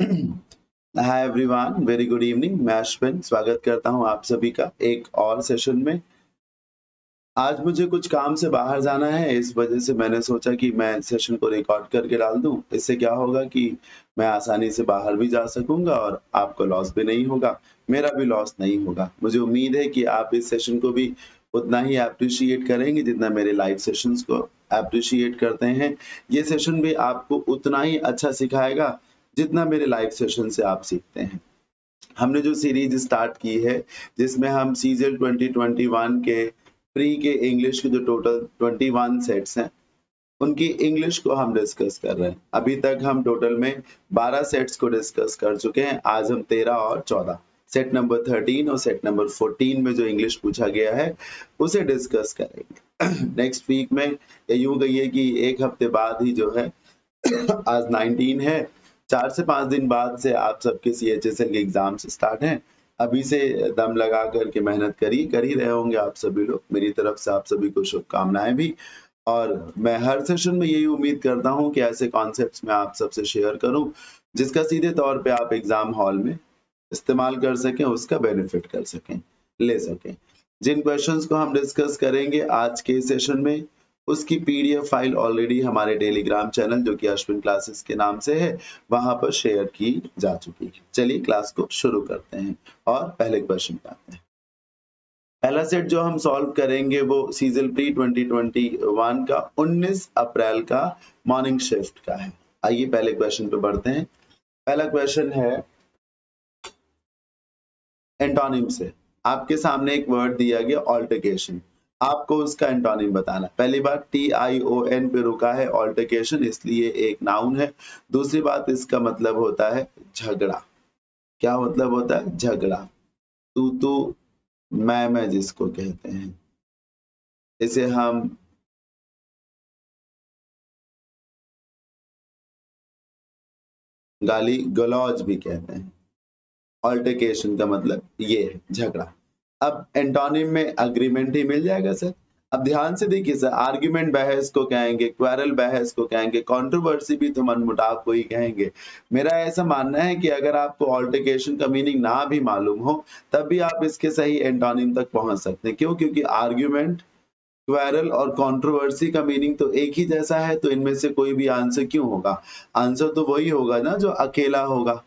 Hi everyone, very good evening. मैं अश्विन स्वागत करता हूं आप सभी का एक और सेशन में। आज मुझे कुछ काम से बाहर जाना है, इस वजह से मैंने सोचा कि मैं सेशन को रिकॉर्ड करके डाल दूं। इससे क्या होगा कि मैं आसानी से बाहर भी जा सकूंगा और आपको लॉस भी नहीं होगा, मेरा भी लॉस नहीं होगा। मुझे उम्मीद है कि आप इस सेशन को भी उतना ही एप्रिशिएट करेंगे जितना मेरे लाइव सेशंस को एप्रिशिएट करते हैं। ये सेशन भी आपको उतना ही अच्छा सिखाएगा जितना मेरे लाइव सेशन से आप सीखते हैं। हमने जो सीरीज स्टार्ट की है जिसमें हम सीजल 2021 के प्री के इंग्लिश के जो टोटल 21 सेट्स हैं उनकी इंग्लिश को हम डिस्कस कर रहे हैं। अभी तक हम टोटल में 12 सेट्स को डिस्कस कर चुके हैं। आज हम 13 और 14 सेट नंबर 13 और सेट नंबर 14 में जो इंग्लिश पूछा गया है उसे डिस्कस करेंगे। नेक्स्ट वीक में या यूं कहिए कि एक हफ्ते बाद ही जो है आज 19 है, 4 से 5 दिन बाद से आप सबके CHSL के एग्जाम्स स्टार्ट हैं। अभी से दम लगा करके मेहनत कर ही रहे होंगे आप सभी लोग। मेरी तरफ से आप सभी को शुभकामनाएं भी। और मैं हर सेशन में यही उम्मीद करता हूं कि ऐसे कॉन्सेप्ट्स मैं आप सबसे शेयर करूं जिसका सीधे तौर पे आप एग्जाम हॉल में इस्तेमाल कर सकें, उसका बेनिफिट कर सकें, ले सकें। जिन क्वेश्चंस को हम डिस्कस करेंगे आज के सेशन में उसकी PDF फाइल ऑलरेडी हमारे टेलीग्राम चैनल जो कि अश्विन क्लासेस के नाम से है वहां पर शेयर की जा चुकी है। चलिए क्लास को शुरू करते हैं और पहले क्वेश्चन पे आते हैं। पहला सेट जो हम सॉल्व करेंगे वो सीजल प्री 2021 का 19 अप्रैल का मॉर्निंग शिफ्ट का है। आइए पहले क्वेश्चन पे बढ़ते हैं। पहला क्वेश्चन है एंटोनिम से। आपके सामने एक वर्ड दिया गया ऑल्टरकेशन, आपको उसका एंटोनिम बताना। पहली बात TION पे रुका है ऑल्टरकेशन, इसलिए एक नाउन है। दूसरी बात इसका मतलब होता है झगड़ा। क्या मतलब होता है? झगड़ा। तू मैं जिसको कहते हैं, इसे हम गाली गलौज भी कहते हैं। ऑल्टरकेशन का मतलब ये है झगड़ा। अब एंटोनिम में अग्रीमेंट ही मिल जाएगा सर। अब ध्यान से देखिए सर, आर्ग्यूमेंट बहस को कहेंगे, क्वेरल बहस को कहेंगे, कंट्रोवर्सी भी तो मनमुटाव को ही कहेंगे। मेरा ऐसा मानना है कि अगर आपको ऑल्टरकेशन का मीनिंग ना भी मालूम हो तब भी आप इसके सही एंटोनिम तक पहुंच सकते हैं। क्यों? क्योंकि आर्ग्यूमेंट, क्वेरल और कंट्रोवर्सी का मीनिंग तो एक ही जैसा है, तो इनमें से कोई भी आंसर क्यों होगा? आंसर तो वही होगा ना जो अकेला होगा।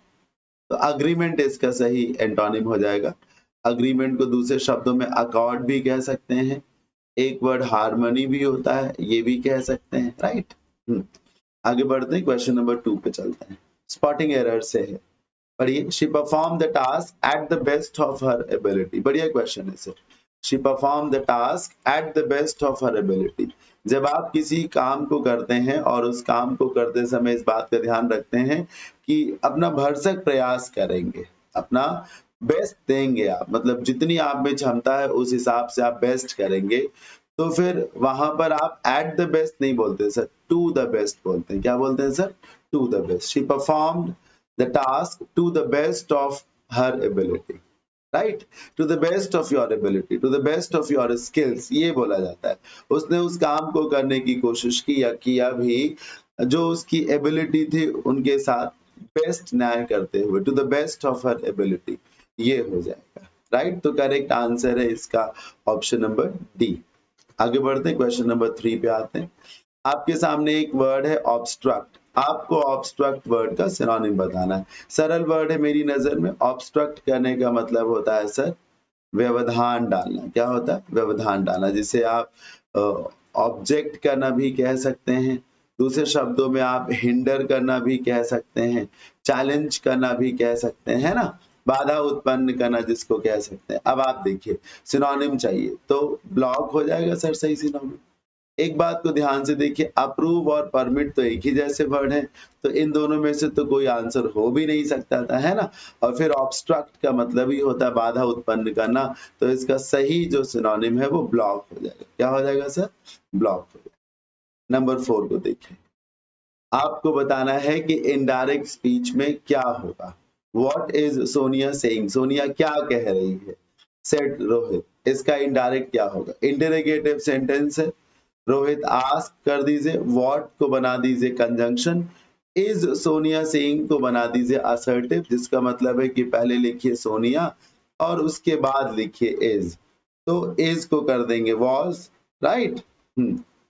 तो अग्रीमेंट इसका सही एंटोनिम हो जाएगा। अग्रीमेंट को दूसरे शब्दों में अकॉर्ड भी कह सकते हैं, एक वर्ड हार्मनी भी होता है, ये भी कह सकते हैं, राइट। आगे बढ़ते हैं, क्वेश्चन नंबर 2 पे चलते हैं। स्पॉटिंग एरर से है, पढ़िए। She perform the task at the best of her ability. बढ़िया क्वेश्चन है sir. She perform the task at the best of her ability. जब आप किसी काम को करते हैं और उस काम को करते समय इस बात का ध्यान रखते हैं कि अपना भरसक प्रयास करेंगे, अपना बेस्ट देंगे आप, मतलब जितनी आप में क्षमता है उस हिसाब से आप बेस्ट करेंगे, तो फिर वहां पर आप एट द बेस्ट नहीं बोलते सर, टू द बेस्ट बोलते हैं। क्या बोलते हैं sir? To the best. She performed the task to the best of her ability, right? To the best of your ability, to the best of your skills, ये बोला जाता है। उसने उस काम को करने की कोशिश की या किया भी जो उसकी एबिलिटी थी उनके साथ बेस्ट न्याय करते हुए, to the best of her ability, ये हो जाएगा, राइट। तो करेक्ट आंसर है इसका ऑप्शन नंबर डी। आगे बढ़ते हैं, क्वेश्चन नंबर 3 पे आते हैं। आपके सामने एक वर्ड है ऑब्स्ट्रक्ट। आपको ऑब्स्ट्रक्ट वर्ड का सिनोनिम बताना है। सरल वर्ड है मेरी नजर में। ऑब्स्ट्रक्ट करने का मतलब होता है सर व्यवधान डालना। क्या होता है? व्यवधान डालना, जिसे आप ऑब्जेक्ट करना भी कह सकते हैं, दूसरे शब्दों में आप हिंडर करना भी कह सकते हैं, चैलेंज करना भी कह सकते हैं, है ना, बाधा उत्पन्न करना जिसको कह सकते हैं। अब आप देखिए सिनोनिम चाहिए तो ब्लॉक हो जाएगा सर सही सिनोनिम। एक बात को ध्यान से देखिए, अप्रूव और परमिट तो एक ही जैसे वर्ड हैं, तो इन दोनों में से तो कोई आंसर हो भी नहीं सकता था, है ना। और फिर ऑब्स्ट्रक्ट का मतलब ही होता है बाधा उत्पन्न करना, तो इसका सही जो सिनोनिम है वो ब्लॉक हो जाएगा। क्या हो जाएगा सर? ब्लॉक हो जाएगा। नंबर 4 को देखिए। आपको बताना है कि इनडायरेक्ट स्पीच में क्या होगा। What is Sonia saying? Sonia क्या कह रही है? सेड रोहित। इसका इनडायरेक्ट क्या होगा? इंटरोगेटिव सेंटेंस है। रोहित आस्क कर दीजिए, व्हाट को बना दीजिए कंजंक्शन, इज सोनिया सिंह को बना दीजिए असर्टिव, जिसका मतलब है कि पहले लिखिए सोनिया और उसके बाद लिखिए इज, तो इज को कर देंगे वॉज, राइट।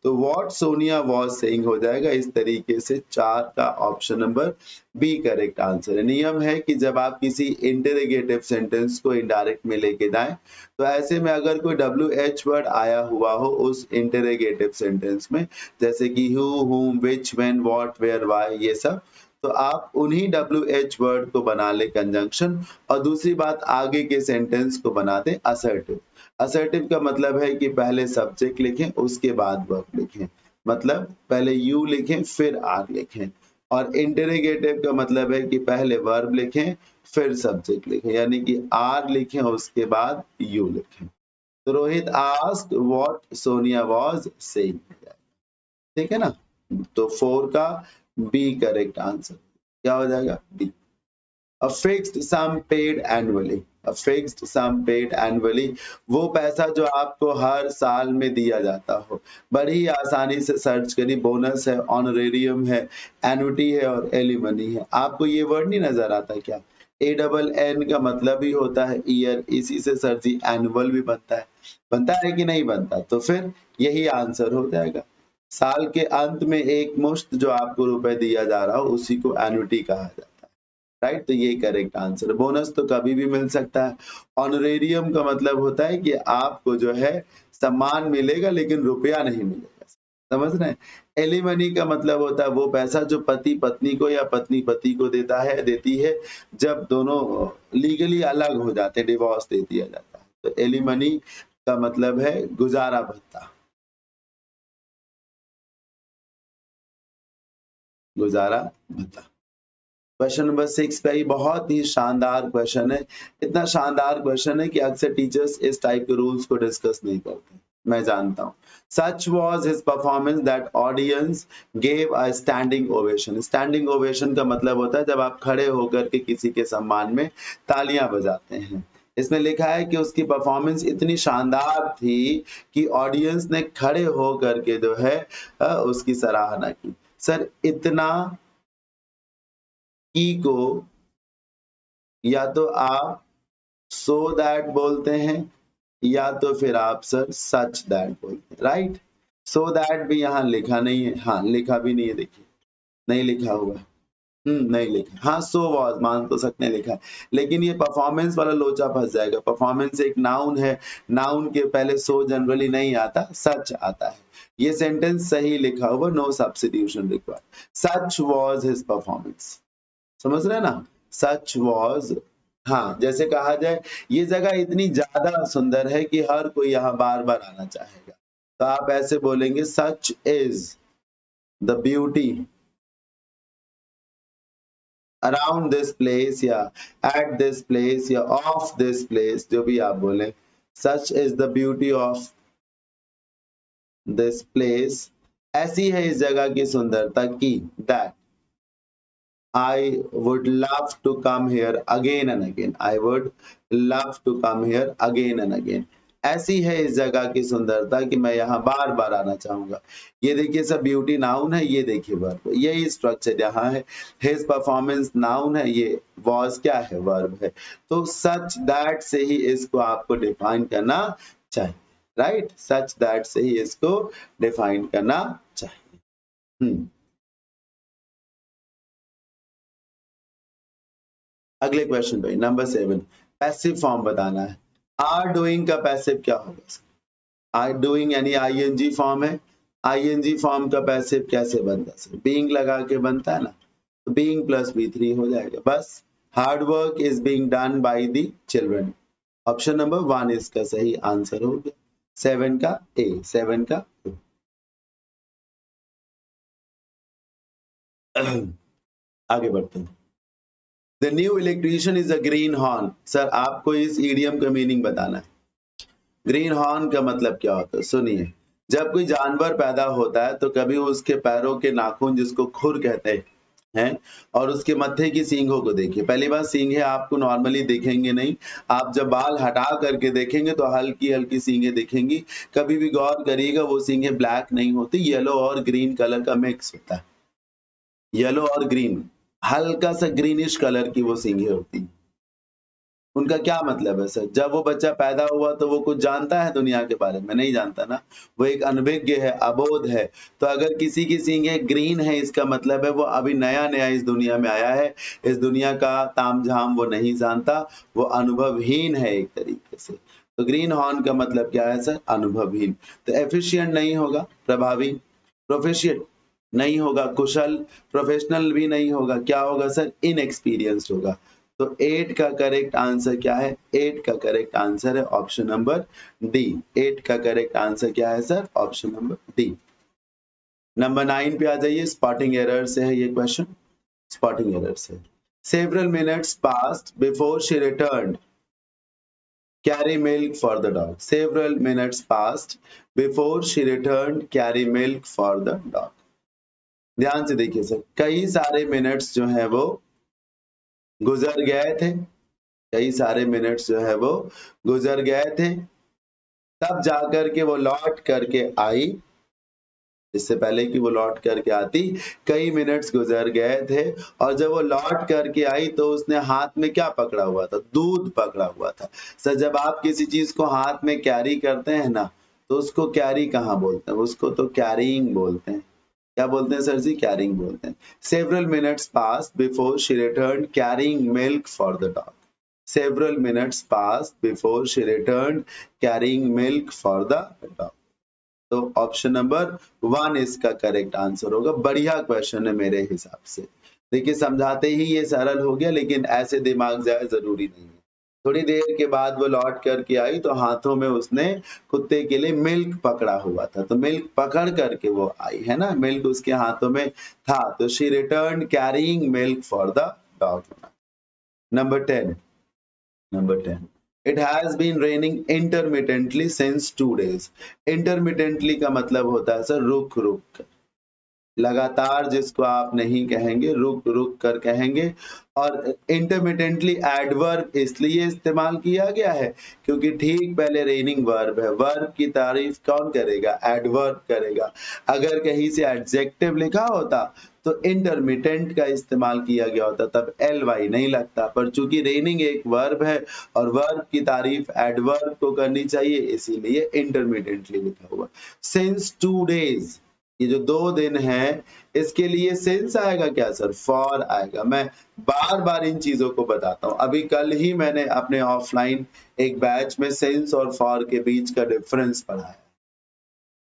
तो व्हाट सोनिया वॉज सेइंग हो जाएगा। इस तरीके से 4 का option number B correct answer है। नियम है कि जब आप किसी इंटरोगेटिव सेंटेंस को इनडायरेक्ट में लेके जाएं, तो ऐसे में अगर कोई WH वर्ड आया हुआ हो उस इंटरोगेटिव सेंटेंस में, जैसे कि who, whom, which, when, what, where, why, ये सब, तो आप उन्हीं WH वर्ड को बना ले कंजंक्शन, और दूसरी बात आगे के सेंटेंस को बना दे असर्टिव। असर्टिव का मतलब है कि पहले सब्जेक्ट लिखें उसके बाद वर्ब लिखें, मतलब पहले यू लिखें फिर आर लिखें, और इंटरोगेटिव का मतलब है कि पहले वर्ब लिखें फिर सब्जेक्ट लिखें, यानी कि आर लिखें उसके बाद यू लिखें। तो Rohit asked what Sonia was saying, ठीक है ना। तो 4 का बी करेक्ट आंसर क्या हो जाएगा, B. A fixed sum paid annually, a fixed sum paid annually, वो पैसा जो आपको हर साल में दिया जाता हो। बड़ी आसानी से सर्च करिए, बोनस है, ऑनरेरियम है, एनुटी है और एलिमनी है। आपको ये वर्ड नहीं नजर आता क्या? ANN का मतलब ही होता है ईयर, इसी से सर जी एनुअल भी बनता है कि नहीं बनता? तो फिर यही आंसर हो जाएगा। साल के अंत में एक मुश्त जो आपको रुपए दिया जा रहा हो उसी को एनुटी कहा जाता है, राइट। तो ये करेक्ट आंसर। बोनस तो कभी भी मिल सकता है। ऑनरेरियम का मतलब होता है कि आपको जो है सम्मान मिलेगा लेकिन रुपया नहीं मिलेगा, समझ रहे हैं। एलिमनी का मतलब होता है वो पैसा जो पति पत्नी को या पत्नी पति को देता है, देती है, जब दोनों लीगली अलग हो जाते हैं, डिवोर्स दे दिया जाता है। तो एलिमनी का मतलब है गुजारा भत्ता, गुजारा भत्ता। क्वेश्चन नंबर 6 का ही बहुत ही शानदार क्वेश्चन है। इतना शानदार क्वेश्चन है कि अक्सर टीचर्स इस टाइप के रूल्स को डिस्कस नहीं करते, मैं जानता हूँ। Such was his performance that audience gave a standing ovation. Standing ovation का मतलब होता है जब आप खड़े होकर के किसी के सम्मान में तालियां बजाते हैं। इसमें लिखा है कि उसकी परफॉर्मेंस इतनी शानदार थी कि ऑडियंस ने खड़े होकर के जो है उसकी सराहना की। सर इतना की को या तो आप सो दैट बोलते हैं या तो फिर आप सर सच दैट बोलते हैं, राइट। सो दैट भी यहाँ लिखा नहीं है, हाँ लिखा भी नहीं है, देखिए नहीं लिखा हुआ है, नहीं लिखा। हाँ सो वॉज मान तो सकते हैं लिखा है, लेकिन ये परफॉर्मेंस वाला लोचा फंस जाएगा। परफॉर्मेंस एक नाउन है, नाउन के पहले सो जनरली नहीं आता, सच आता है। ये सेंटेंस सही लिखा हुआ, no substitution required. Such was his performance, समझ रहे हैं ना, सच वॉज। हाँ जैसे कहा जाए ये जगह इतनी ज्यादा सुंदर है कि हर कोई यहाँ बार बार आना चाहेगा, तो आप ऐसे बोलेंगे such is the beauty around this place या एट दिस प्लेस या ऑफ दिस प्लेस, जो भी आप बोले। Such is the beauty of this place, ऐसी है इस जगह की सुंदरता की, that I would love to come here again and again. I would love to come here again and again. ऐसी है इस जगह की सुंदरता कि मैं यहाँ बार बार आना चाहूंगा। ये देखिए सब ब्यूटी नाउन है, ये देखिए वर्ब, यही स्ट्रक्चर यहाँ है। हिज परफॉर्मेंस नाउन है, ये वॉज क्या है, वर्ब है। तो सच दैट से ही इसको आपको डिफाइन करना चाहिए, राइट। सच दैट से ही इसको डिफाइन करना चाहिए। अगले क्वेश्चन पे नंबर 7 पैसिव फॉर्म बताना है। आर डूइंग का पैसिव क्या होगा? आर डूइंग यानी आईएनजी फॉर्म है। आईएनजी फॉर्म का पैसिव कैसे बनता है? बीइंग लगा के बनता है ना, तो बीइंग प्लस B3 हो जाएगा बस। Hard work is being done by the children. Option number 1 इसका सही आंसर हो गया, 7 का ए, 7 का ए। आगे बढ़ते हैं। The new electrician is a greenhorn. Sir आपको इस इडियम का मीनिंग बताना है। ग्रीन हॉर्न का मतलब क्या होता है? सुनिए, जब कोई जानवर पैदा होता है तो कभी उसके पैरों के नाखून जिसको खुर कहते हैं और उसके मत्थे की सींगों को देखिए। पहली बात सींगे आपको नॉर्मली दिखेंगे नहीं, आप जब बाल हटा करके देखेंगे तो हल्की हल्की सींगे दिखेंगी। कभी भी गौर करिएगा वो सींगे ब्लैक नहीं होती, येलो और ग्रीन कलर का मिक्स होता है। येलो और ग्रीन, हल्का सा ग्रीनिश कलर की वो सींगें होती हैं। उनका क्या मतलब है सर? जब वो बच्चा पैदा हुआ तो वो कुछ जानता है दुनिया के बारे में? नहीं जानता ना। वो एक अनभिज्ञ है, अबोध है। तो अगर किसी की सींगें ग्रीन है, इसका मतलब है वो अभी नया-नया इस दुनिया में आया है। इस दुनिया का तामझाम वो नहीं जानता, वो अनुभवहीन है एक तरीके से। तो ग्रीन हॉर्न का मतलब क्या है सर? अनुभवहीन। तो एफिशिएंट नहीं होगा, प्रभावी, प्रोफिशिएंट नहीं होगा, कुशल, प्रोफेशनल भी नहीं होगा, क्या होगा सर? इनएक्सपीरियंस्ड होगा। तो 8 का करेक्ट आंसर क्या है? 8 का करेक्ट आंसर है ऑप्शन नंबर डी। 8 का करेक्ट आंसर क्या है sir? Option number D. Number 9 पे आ जाइए, स्पॉटिंग एरर से है ये क्वेश्चन, स्पॉटिंग एरर से। Several minutes passed before she returned. Carry milk for the dog. Several minutes passed before she returned. Carry milk for the dog. ध्यान से देखिए sir, कई सारे मिनट्स जो है वो गुजर गए थे, कई सारे मिनट्स जो है वो गुजर गए थे, तब जाकर के वो लौट करके आई। इससे पहले कि वो लौट करके आती, कई मिनट्स गुजर गए थे और जब वो लौट करके आई तो उसने हाथ में क्या पकड़ा हुआ था? दूध पकड़ा हुआ था। सर जब आप किसी चीज को हाथ में कैरी करते हैं ना, तो उसको कैरी कहाँ बोलते हैं? उसको तो कैरिंग बोलते हैं। क्या बोलते हैं सर जी? कैरिंग बोलते हैं। Several minutes passed before she returned carrying milk for the dog. Several minutes passed before she returned carrying milk for the dog. तो ऑप्शन नंबर 1 इसका करेक्ट आंसर होगा। बढ़िया क्वेश्चन है मेरे हिसाब से। देखिए समझाते ही ये सरल हो गया, लेकिन ऐसे दिमाग जाए जरूरी नहीं है। थोड़ी देर के बाद वो लौट करके आई तो हाथों में उसने कुत्ते के लिए मिल्क पकड़ा हुआ था, तो मिल्क पकड़ करके वो आई है ना, मिल्क उसके हाथों में था, तो she return carrying milk for the dog. Number 10, number 10, it has been raining intermittently since 2 days। Intermittently का मतलब होता है सर रुक रुक कर, लगातार जिसको आप नहीं कहेंगे, रुक रुक कर कहेंगे। और इंटरमिटेंटली एडवर्ब इसलिए इस्तेमाल किया गया है क्योंकि ठीक पहले रेनिंग वर्ब है, वर्ब की तारीफ कौन करेगा? एडवर्ब करेगा। अगर कहीं से एडजेक्टिव लिखा होता तो इंटरमिटेंट का इस्तेमाल किया गया होता, तब एल वाई नहीं लगता, पर चूंकि रेनिंग एक वर्ब है और वर्ब की तारीफ एडवर्ब को करनी चाहिए, इसीलिए इंटरमिटेंटली लिखा हुआ। सिंस 2 days, ये जो 2 दिन है इसके लिए सिंस आएगा क्या सर? फॉर आएगा। मैं बार बार इन चीजों को बताता हूँ। अभी कल ही मैंने अपने ऑफलाइन एक बैच में सिंस और फॉर के बीच का डिफरेंस पढ़ाया।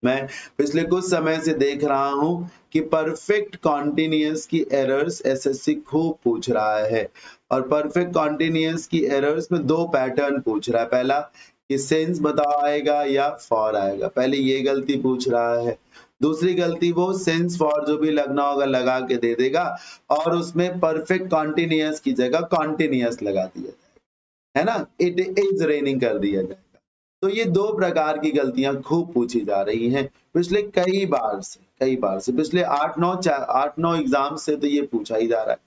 मैं पिछले कुछ समय से देख रहा हूं कि परफेक्ट कॉन्टिन्यूअस की एरर्स एसएससी खूब पूछ रहा है, और परफेक्ट कॉन्टिन्यूअस की एरर्स में 2 पैटर्न पूछ रहा है। पहला कि सिंस बताओ आएगा या फॉर आएगा, पहले ये गलती पूछ रहा है। दूसरी गलती वो सिंस फॉर जो भी लगना होगा लगा के दे देगा और उसमें परफेक्ट कॉन्टिन्यूअस की जगह कॉन्टिन्यूअस लगा दिया जाएगा, है ना, इट इज रेनिंग कर दिया जाएगा। तो ये 2 प्रकार की गलतियां खूब पूछी जा रही हैं पिछले कई बार से पिछले 8-9 एग्जाम से तो ये पूछा ही जा रहा है,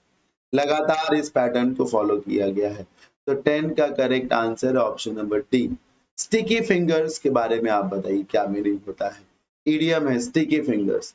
लगातार इस पैटर्न को फॉलो किया गया है। तो 10 का करेक्ट आंसर है option number D. Sticky fingers के बारे में आप बताइए क्या मीनिंग होता है? इडियम है स्टिकी फिंगर्स।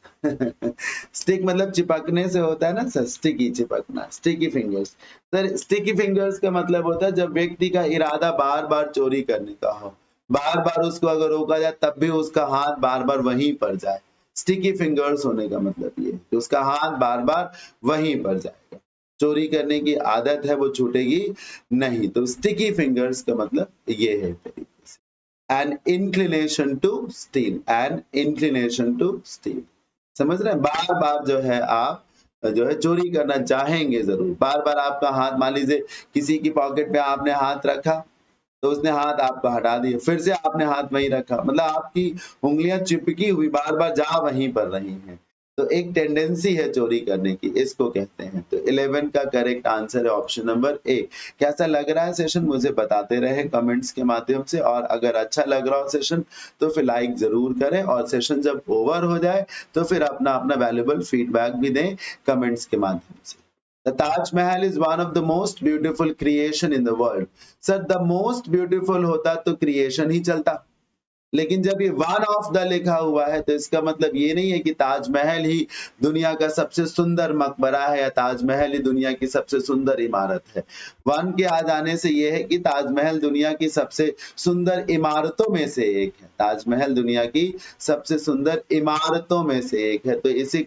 स्टिक मतलब चिपकने से होता है ना सर, स्टिकी चिपकना, sticky fingers. Sir sticky fingers का मतलब होता है जब व्यक्ति का इरादा बार बार चोरी करने का हो, बार बार उसको अगर रोका जाए तब भी उसका हाथ बार बार वहीं पर जाए। स्टिकी फिंगर्स होने का मतलब ये है कि उसका हाथ बार बार वहीं पर जाएगा, चोरी करने की आदत है वो छूटेगी नहीं। तो स्टिकी फिंगर्स का मतलब ये है तरीके से। an inclination to steal, an inclination to steal, समझ रहे हैं? बार बार जो है आप जो है चोरी करना चाहेंगे जरूर, बार बार आपका हाथ, मान लीजिए किसी की पॉकेट में आपने हाथ रखा तो उसने हाथ आपका हटा दिया, फिर से आपने हाथ वहीं रखा, मतलब आपकी उंगलियां चिपकी हुई बार बार जा वहीं पर रही हैं, तो एक टेंडेंसी है चोरी करने की, इसको कहते हैं। तो 11 का करेक्ट आंसर है ऑप्शन नंबर ए। कैसा लग रहा है सेशन मुझे बताते रहे कमेंट्स के माध्यम से, और अगर अच्छा लग रहा हो सेशन तो फिर लाइक जरूर करें, और सेशन जब ओवर हो जाए तो फिर अपना अपना वैल्यूएबल फीडबैक भी दें कमेंट्स के माध्यम से। The Taj Mahal is one of the most beautiful creation in the world. Sir, the most beautiful होता तो creation ही चलता, लेकिन जब ये वन ऑफ द लिखा हुआ है तो इसका मतलब ये नहीं है कि ताजमहल ही दुनिया का सबसे सुंदर मकबरा है या ताजमहल ही दुनिया की सबसे सुंदर इमारत है। वन के आ जाने से ये है कि ताजमहल दुनिया की सबसे सुंदर इमारतों में से एक है। ताजमहल दुनिया की सबसे सुंदर इमारतों में से एक है। तो इसे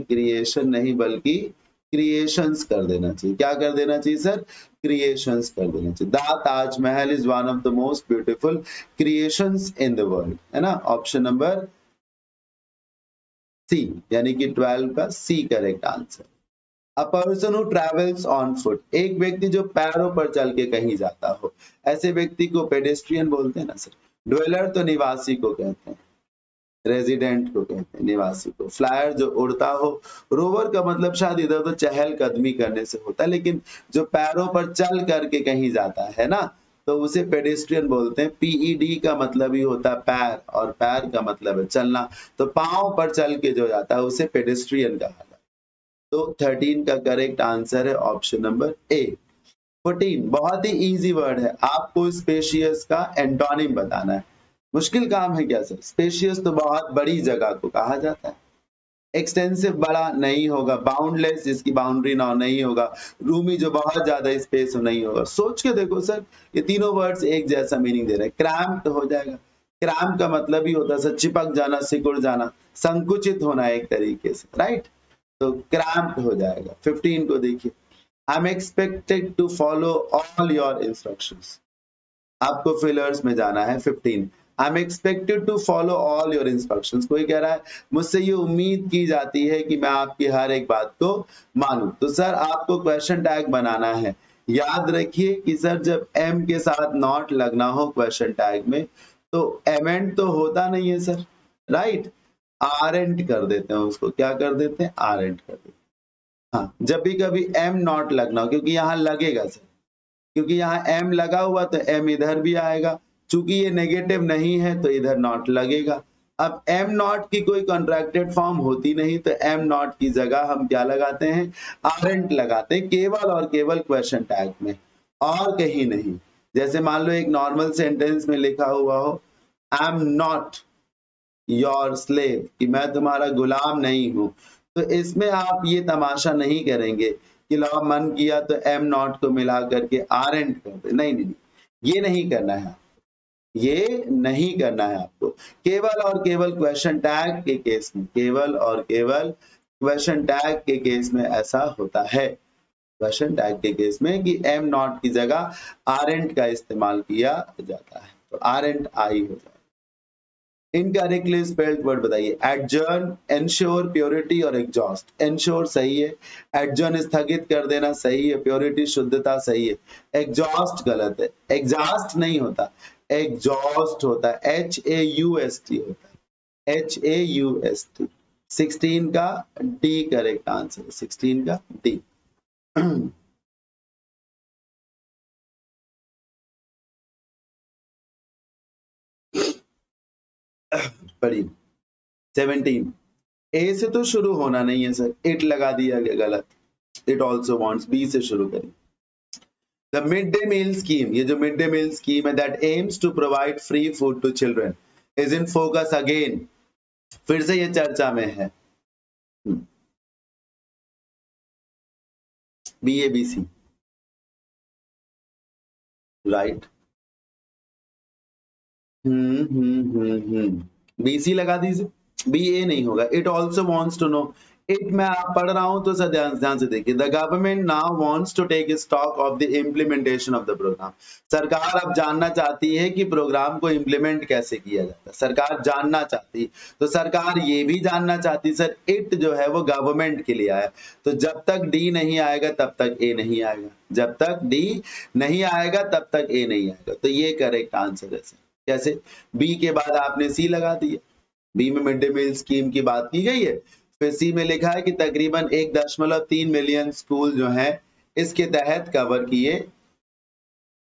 क्रिएशन नहीं बल्कि क्रिएशंस कर देना चाहिए। क्या कर देना चाहिए सर? क्रिएशंस कर देना चाहिए। The Taj Mahal is one of the most beautiful creations in the world, है ना। ऑप्शन नंबर सी, यानी कि 12 का C correct answer. A person who travels on foot, एक व्यक्ति जो पैरों पर चल के कहीं जाता हो, ऐसे व्यक्ति को पेडेस्ट्रियन बोलते हैं ना सर। ड्वेलर तो निवासी को कहते हैं, रेजिडेंट को कहते हैं, निवासी को। फ्लायर जो उड़ता हो। रोवर का मतलब शायद इधर उधर चहल कदमी करने से होता है, लेकिन जो पैरों पर चल करके कहीं जाता है ना, तो उसे पेडेस्ट्रियन बोलते हैं। पीईडी का मतलब ही होता है पैर, और पैर का मतलब है चलना, तो पांव पर चल के जो जाता है उसे पेडेस्ट्रियन कहा जाता है। तो 13 का करेक्ट आंसर है ऑप्शन नंबर ए। 14 बहुत ही इजी वर्ड है, आपको स्पेशियस का एंटोनिम बताना है। मुश्किल काम है क्या सर? स्पेशियस तो बहुत बड़ी जगह को कहा जाता है। एक्सटेंसिव बड़ा नहीं होगा, बाउंडलेस जिसकी बाउंड्री ना नहीं होगा, रूमी जो बहुत ज्यादा स्पेस नहीं होगा। सोच के देखो सर, ये तीनों वर्ड्स एक जैसा मीनिंग दे रहे हैं। क्रैम्प्ड हो जाएगा, क्रैम्प का मतलब ही होता है सर चिपक जाना, सिकुड़ जाना, संकुचित होना एक तरीके से, राइट। तो क्रैम्प्ड हो जाएगा। 15 को देखिए, I am expected to follow all your instructions, आपको फिलर्स में जाना है। 15 I am expected to follow all your instructions, कोई कह रहा है मुझसे ये उम्मीद की जाती है कि मैं आपकी हर एक बात को मानूं। तो सर आपको क्वेश्चन टैग बनाना है। याद रखिए कि सर जब एम के साथ नॉट लगना हो क्वेश्चन टैग में, तो एमेंट तो होता नहीं है सर, राइट। आरएंट कर देते हैं उसको, क्या कर देते हैं? आरएंट कर देते हैं। हाँ, जब भी कभी एम नॉट लगना हो, क्योंकि यहाँ लगेगा सर, क्योंकि यहाँ एम लगा हुआ तो एम इधर भी आएगा, चूंकि ये नेगेटिव नहीं है तो इधर नॉट लगेगा। अब एम नॉट की कोई कॉन्ट्रैक्टेड फॉर्म होती नहीं, तो एम नॉट की जगह हम क्या लगाते हैं? आरएंट लगाते हैं, केवल और केवल क्वेश्चन टैग में, और कहीं नहीं। जैसे मान लो एक नॉर्मल सेंटेंस में लिखा हुआ हो, I am not your slave, कि मैं तुम्हारा गुलाम नहीं हूं, तो इसमें आप ये तमाशा नहीं करेंगे कि लो मन किया तो एम नॉट को मिला करके आरएंट कर दे। नहीं नहीं नहीं, ये नहीं करना है, ये नहीं करना है आपको। केवल और केवल क्वेश्चन टैग के केस में, केवल और केवल क्वेश्चन टैग के केस में ऐसा होता है। क्वेश्चन टैग के केस में कि एम नॉट की जगह आरएंट का इस्तेमाल किया जाता है, तो आरएंट आई हो जाए। इनकरेक्टली स्पेल्ड वर्ड बताइए। एडजर्न, एंश्योर, प्योरिटी और एग्जॉस्ट। एंश्योर सही है, एडजर्न स्थगित कर देना सही है, प्योरिटी शुद्धता सही है, एग्जॉस्ट गलत है। एग्जॉस्ट नहीं होता, एग्जॉस्ट होता है, HAUST होता है, HAUST। 16 का डी करेक्ट आंसर, 16 का डी। पढ़िए 17, ए से तो शुरू होना नहीं है सर, इट लगा दिया गया, गलत। इट ऑल्सो वांट्स, बी से शुरू करें। The mid day meal scheme, ये जो मिड डे मील स्कीम है, that aims to provide free food to children is in focus again, फिर से ये चर्चा में है। BABC, right. BC लगा दीजिए, BA नहीं होगा। It also wants to know, it मैं आप पढ़ रहा हूं तो सर ध्यान से देखिए। The government now wants to take stock of the implementation of the programme, सरकार अब जानना चाहती है कि प्रोग्राम को इम्प्लीमेंट कैसे किया जाता है, सरकार जानना चाहती है। तो सरकार ये भी जानना चाहती, सर इट जो है वो गवर्नमेंट के लिए आया, तो जब तक डी नहीं आएगा तब तक ए नहीं आएगा, जब तक डी नहीं आएगा तब तक ए नहीं आएगा। तो ये करेक्ट आंसर है सर। कैसे? बी के बाद आपने सी लगा दिया, बी में मिड डे मील स्कीम की बात की गई है, फिर सी में लिखा है कि तकरीबन 1.3 मिलियन स्कूल जो हैं इसके तहत कवर किए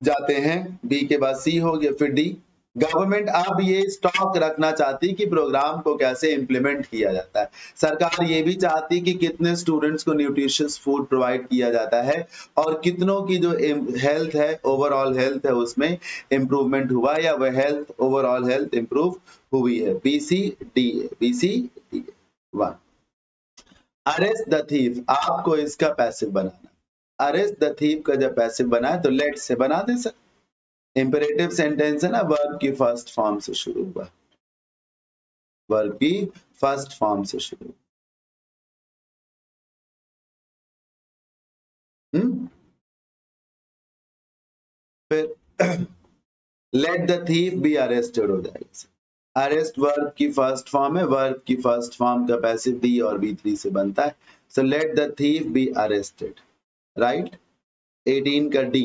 जाते हैं। बी के बाद सी हो गया, फिर डी, गवर्नमेंट अब ये स्टॉक रखना चाहती कि प्रोग्राम को कैसे इम्प्लीमेंट किया जाता है। सरकार ये भी चाहती कि कितने स्टूडेंट्स को न्यूट्रिशियस फूड प्रोवाइड किया जाता है और कितनों की जो हेल्थ है, ओवरऑल हेल्थ है, उसमें इम्प्रूवमेंट हुआ या वह हेल्थ, ओवरऑल हेल्थ इम्प्रूव हुई है। BCDA 1। अरेस्ट द थीफ, आपको इसका passive banana. Arrest the thief का जब पैसिव बनाए तो लेट से बना दे सर। इंपेरेटिव सेंटेंस है ना, वर्ब की फर्स्ट फॉर्म से शुरू हुआ, वर्ब की फर्स्ट फॉर्म से शुरू। फिर let the thief be arrested हो जाएगा। अरेस्ट वर्ब की फर्स्ट फॉर्म है, वर्ब की फर्स्ट फॉर्म का पैसिव बी और B3 से बनता है। So let the thief be arrested, right. 18 का डी।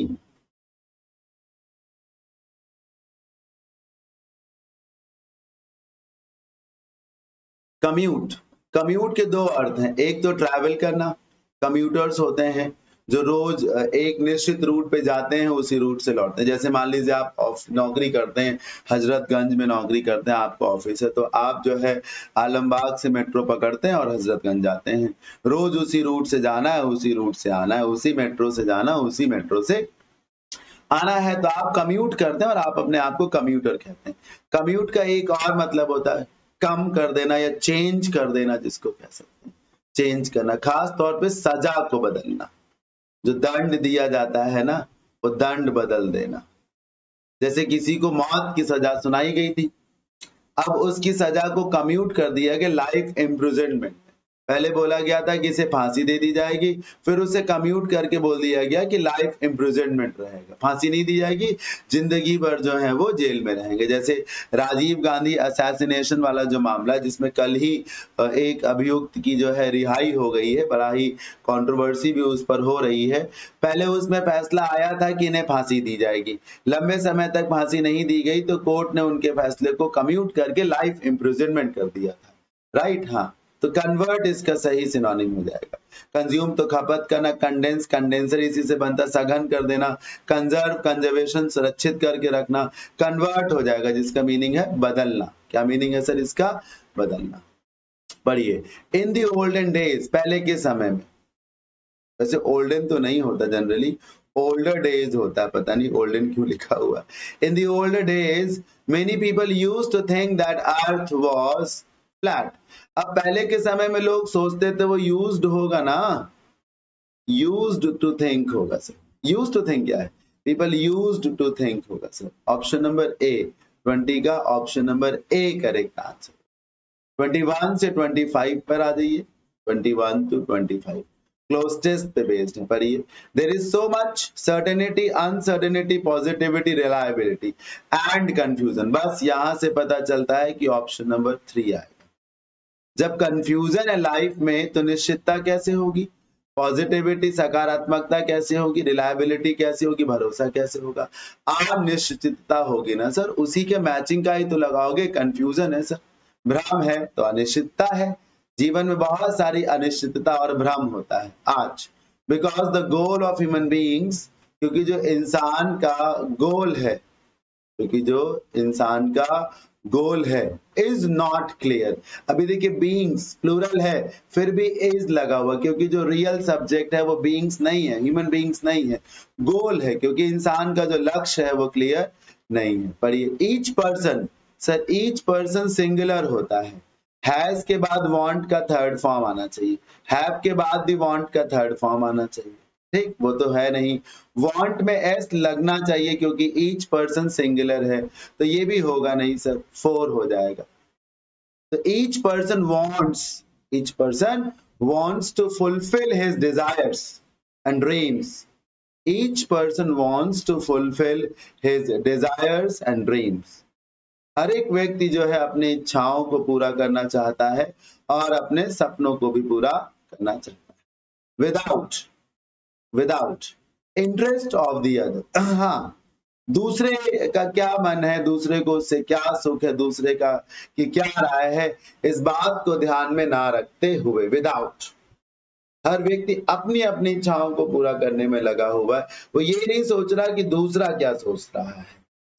कम्यूट, कम्यूट के दो अर्थ हैं, एक तो ट्रैवल करना, कम्यूटर्स होते हैं जो रोज एक निश्चित रूट पे जाते हैं, उसी रूट से लौटते हैं। जैसे मान लीजिए आप नौकरी करते हैं, हजरतगंज में नौकरी करते हैं, आपका ऑफिस है, तो आप जो है आलमबाग से मेट्रो पकड़ते हैं और हजरतगंज जाते हैं। रोज उसी रूट से जाना है, उसी रूट से आना है, उसी मेट्रो से जाना, उसी मेट्रो से आना है, तो आप कम्यूट करते हैं और आप अपने आप को कम्यूटर कहते हैं। कम्यूट का एक और मतलब होता है कम कर देना या चेंज कर देना, जिसको कह सकते हैं चेंज करना, खास तौर पे सजा को बदलना। जो दंड दिया जाता है ना, वो दंड बदल देना। जैसे किसी को मौत की सजा सुनाई गई थी, अब उसकी सजा को कम्यूट कर दिया गया लाइफ इम्प्रिजनमेंट। पहले बोला गया था कि इसे फांसी दे दी जाएगी, फिर उसे कम्यूट करके बोल दिया गया कि लाइफ इम्प्रिजनमेंट रहेगा, फांसी नहीं दी जाएगी, जिंदगी भर जो है वो जेल में रहेंगे। जैसे राजीव गांधी असैसिनेशन वाला जो मामला है, जिसमें कल ही एक अभियुक्त की जो है रिहाई हो गई है, बड़ा ही कंट्रोवर्सी भी उस पर हो रही है। पहले उसमें फैसला आया था कि इन्हें फांसी दी जाएगी, लंबे समय तक फांसी नहीं दी गई, तो कोर्ट ने उनके फैसले को कम्यूट करके लाइफ इम्प्रिजनमेंट कर दिया था, राइट। हाँ, तो कन्वर्ट इसका सही सिनोनिम हो जाएगा। कंज्यूम तो खपत करना, कंडेंस कंडेंसर इसी से बनता, सघन कर देना, कंजर्व कंजर्वेशन सुरक्षित करके रखना, कन्वर्ट हो जाएगा जिसका मीनिंग है बदलना। क्या मीनिंग है सर इसका? बदलना। पढ़िए, इन दी ओल्डन डेज, पहले के समय में, वैसे ओल्डन तो नहीं होता जनरली, ओल्डर डेज होता है, पता नहीं ओल्डन क्यों लिखा हुआ। In the older days many people used to think that earth was flat. अब पहले के समय में लोग सोचते थे, वो यूज्ड होगा ना, यूज्ड टू थिंक होगा सर। यूज्ड टू थिंक क्या है? पीपल यूज्ड टू थिंक होगा सर। ऑप्शन नंबर ए 20 का option number A correct answer. 21 से 25 पर आ जाइए, 21 to 25 क्लोज टेस्ट पे बेस्ड है। पढ़िए, there is so much certainty, uncertainty, positivity, reliability and confusion. बस यहां से पता चलता है कि ऑप्शन नंबर 3 आएगा। जब कंफ्यूजन है लाइफ में तो निश्चितता कैसे होगी, पॉजिटिविटी सकारात्मकता कैसे होगी, रिलायबिलिटी कैसे होगी, भरोसा कैसे होगा, अनिश्चितता होगी ना सर, उसी के मैचिंग का ही तो लगाओगे। कंफ्यूजन है सर, भ्रम है तो अनिश्चितता है। जीवन में बहुत सारी अनिश्चितता और भ्रम होता है आज, because the goal of human beings, क्योंकि जो इंसान का गोल है, क्योंकि जो इंसान का गोल है, इज नॉट क्लियर। अभी देखिए बीइंग्स प्लूरल है, फिर भी इज लगा हुआ, क्योंकि जो रियल सब्जेक्ट है वो बीइंग्स नहीं है, ह्यूमन बीइंग्स नहीं है, गोल है, क्योंकि इंसान का जो लक्ष्य है वो क्लियर नहीं है। पढ़िए, each person, sir each person singular होता है, हैज के बाद वांट का थर्ड फॉर्म आना चाहिए, हैव के बाद भी वांट का थर्ड फॉर्म आना चाहिए, ठीक, वो तो है नहीं। वांट में एस लगना चाहिए क्योंकि ईच पर्सन सिंगुलर है, तो ये भी होगा नहीं सर, 4 हो जाएगा। तो each person wants, each person wants to fulfil his desires and dreams, each person wants to fulfil his desires and dreams. हर एक व्यक्ति जो है अपनी इच्छाओं को पूरा करना चाहता है और अपने सपनों को भी पूरा करना चाहता है। Without, without interest of the other. हाँ, दूसरे का क्या मन है, दूसरे को उससे क्या सुख है, दूसरे का कि क्या राय है, इस बात को ध्यान में ना रखते हुए, विदाउट, हर व्यक्ति अपनी अपनी इच्छाओं को पूरा करने में लगा हुआ है, वो ये नहीं सोच रहा कि दूसरा क्या सोच रहा है।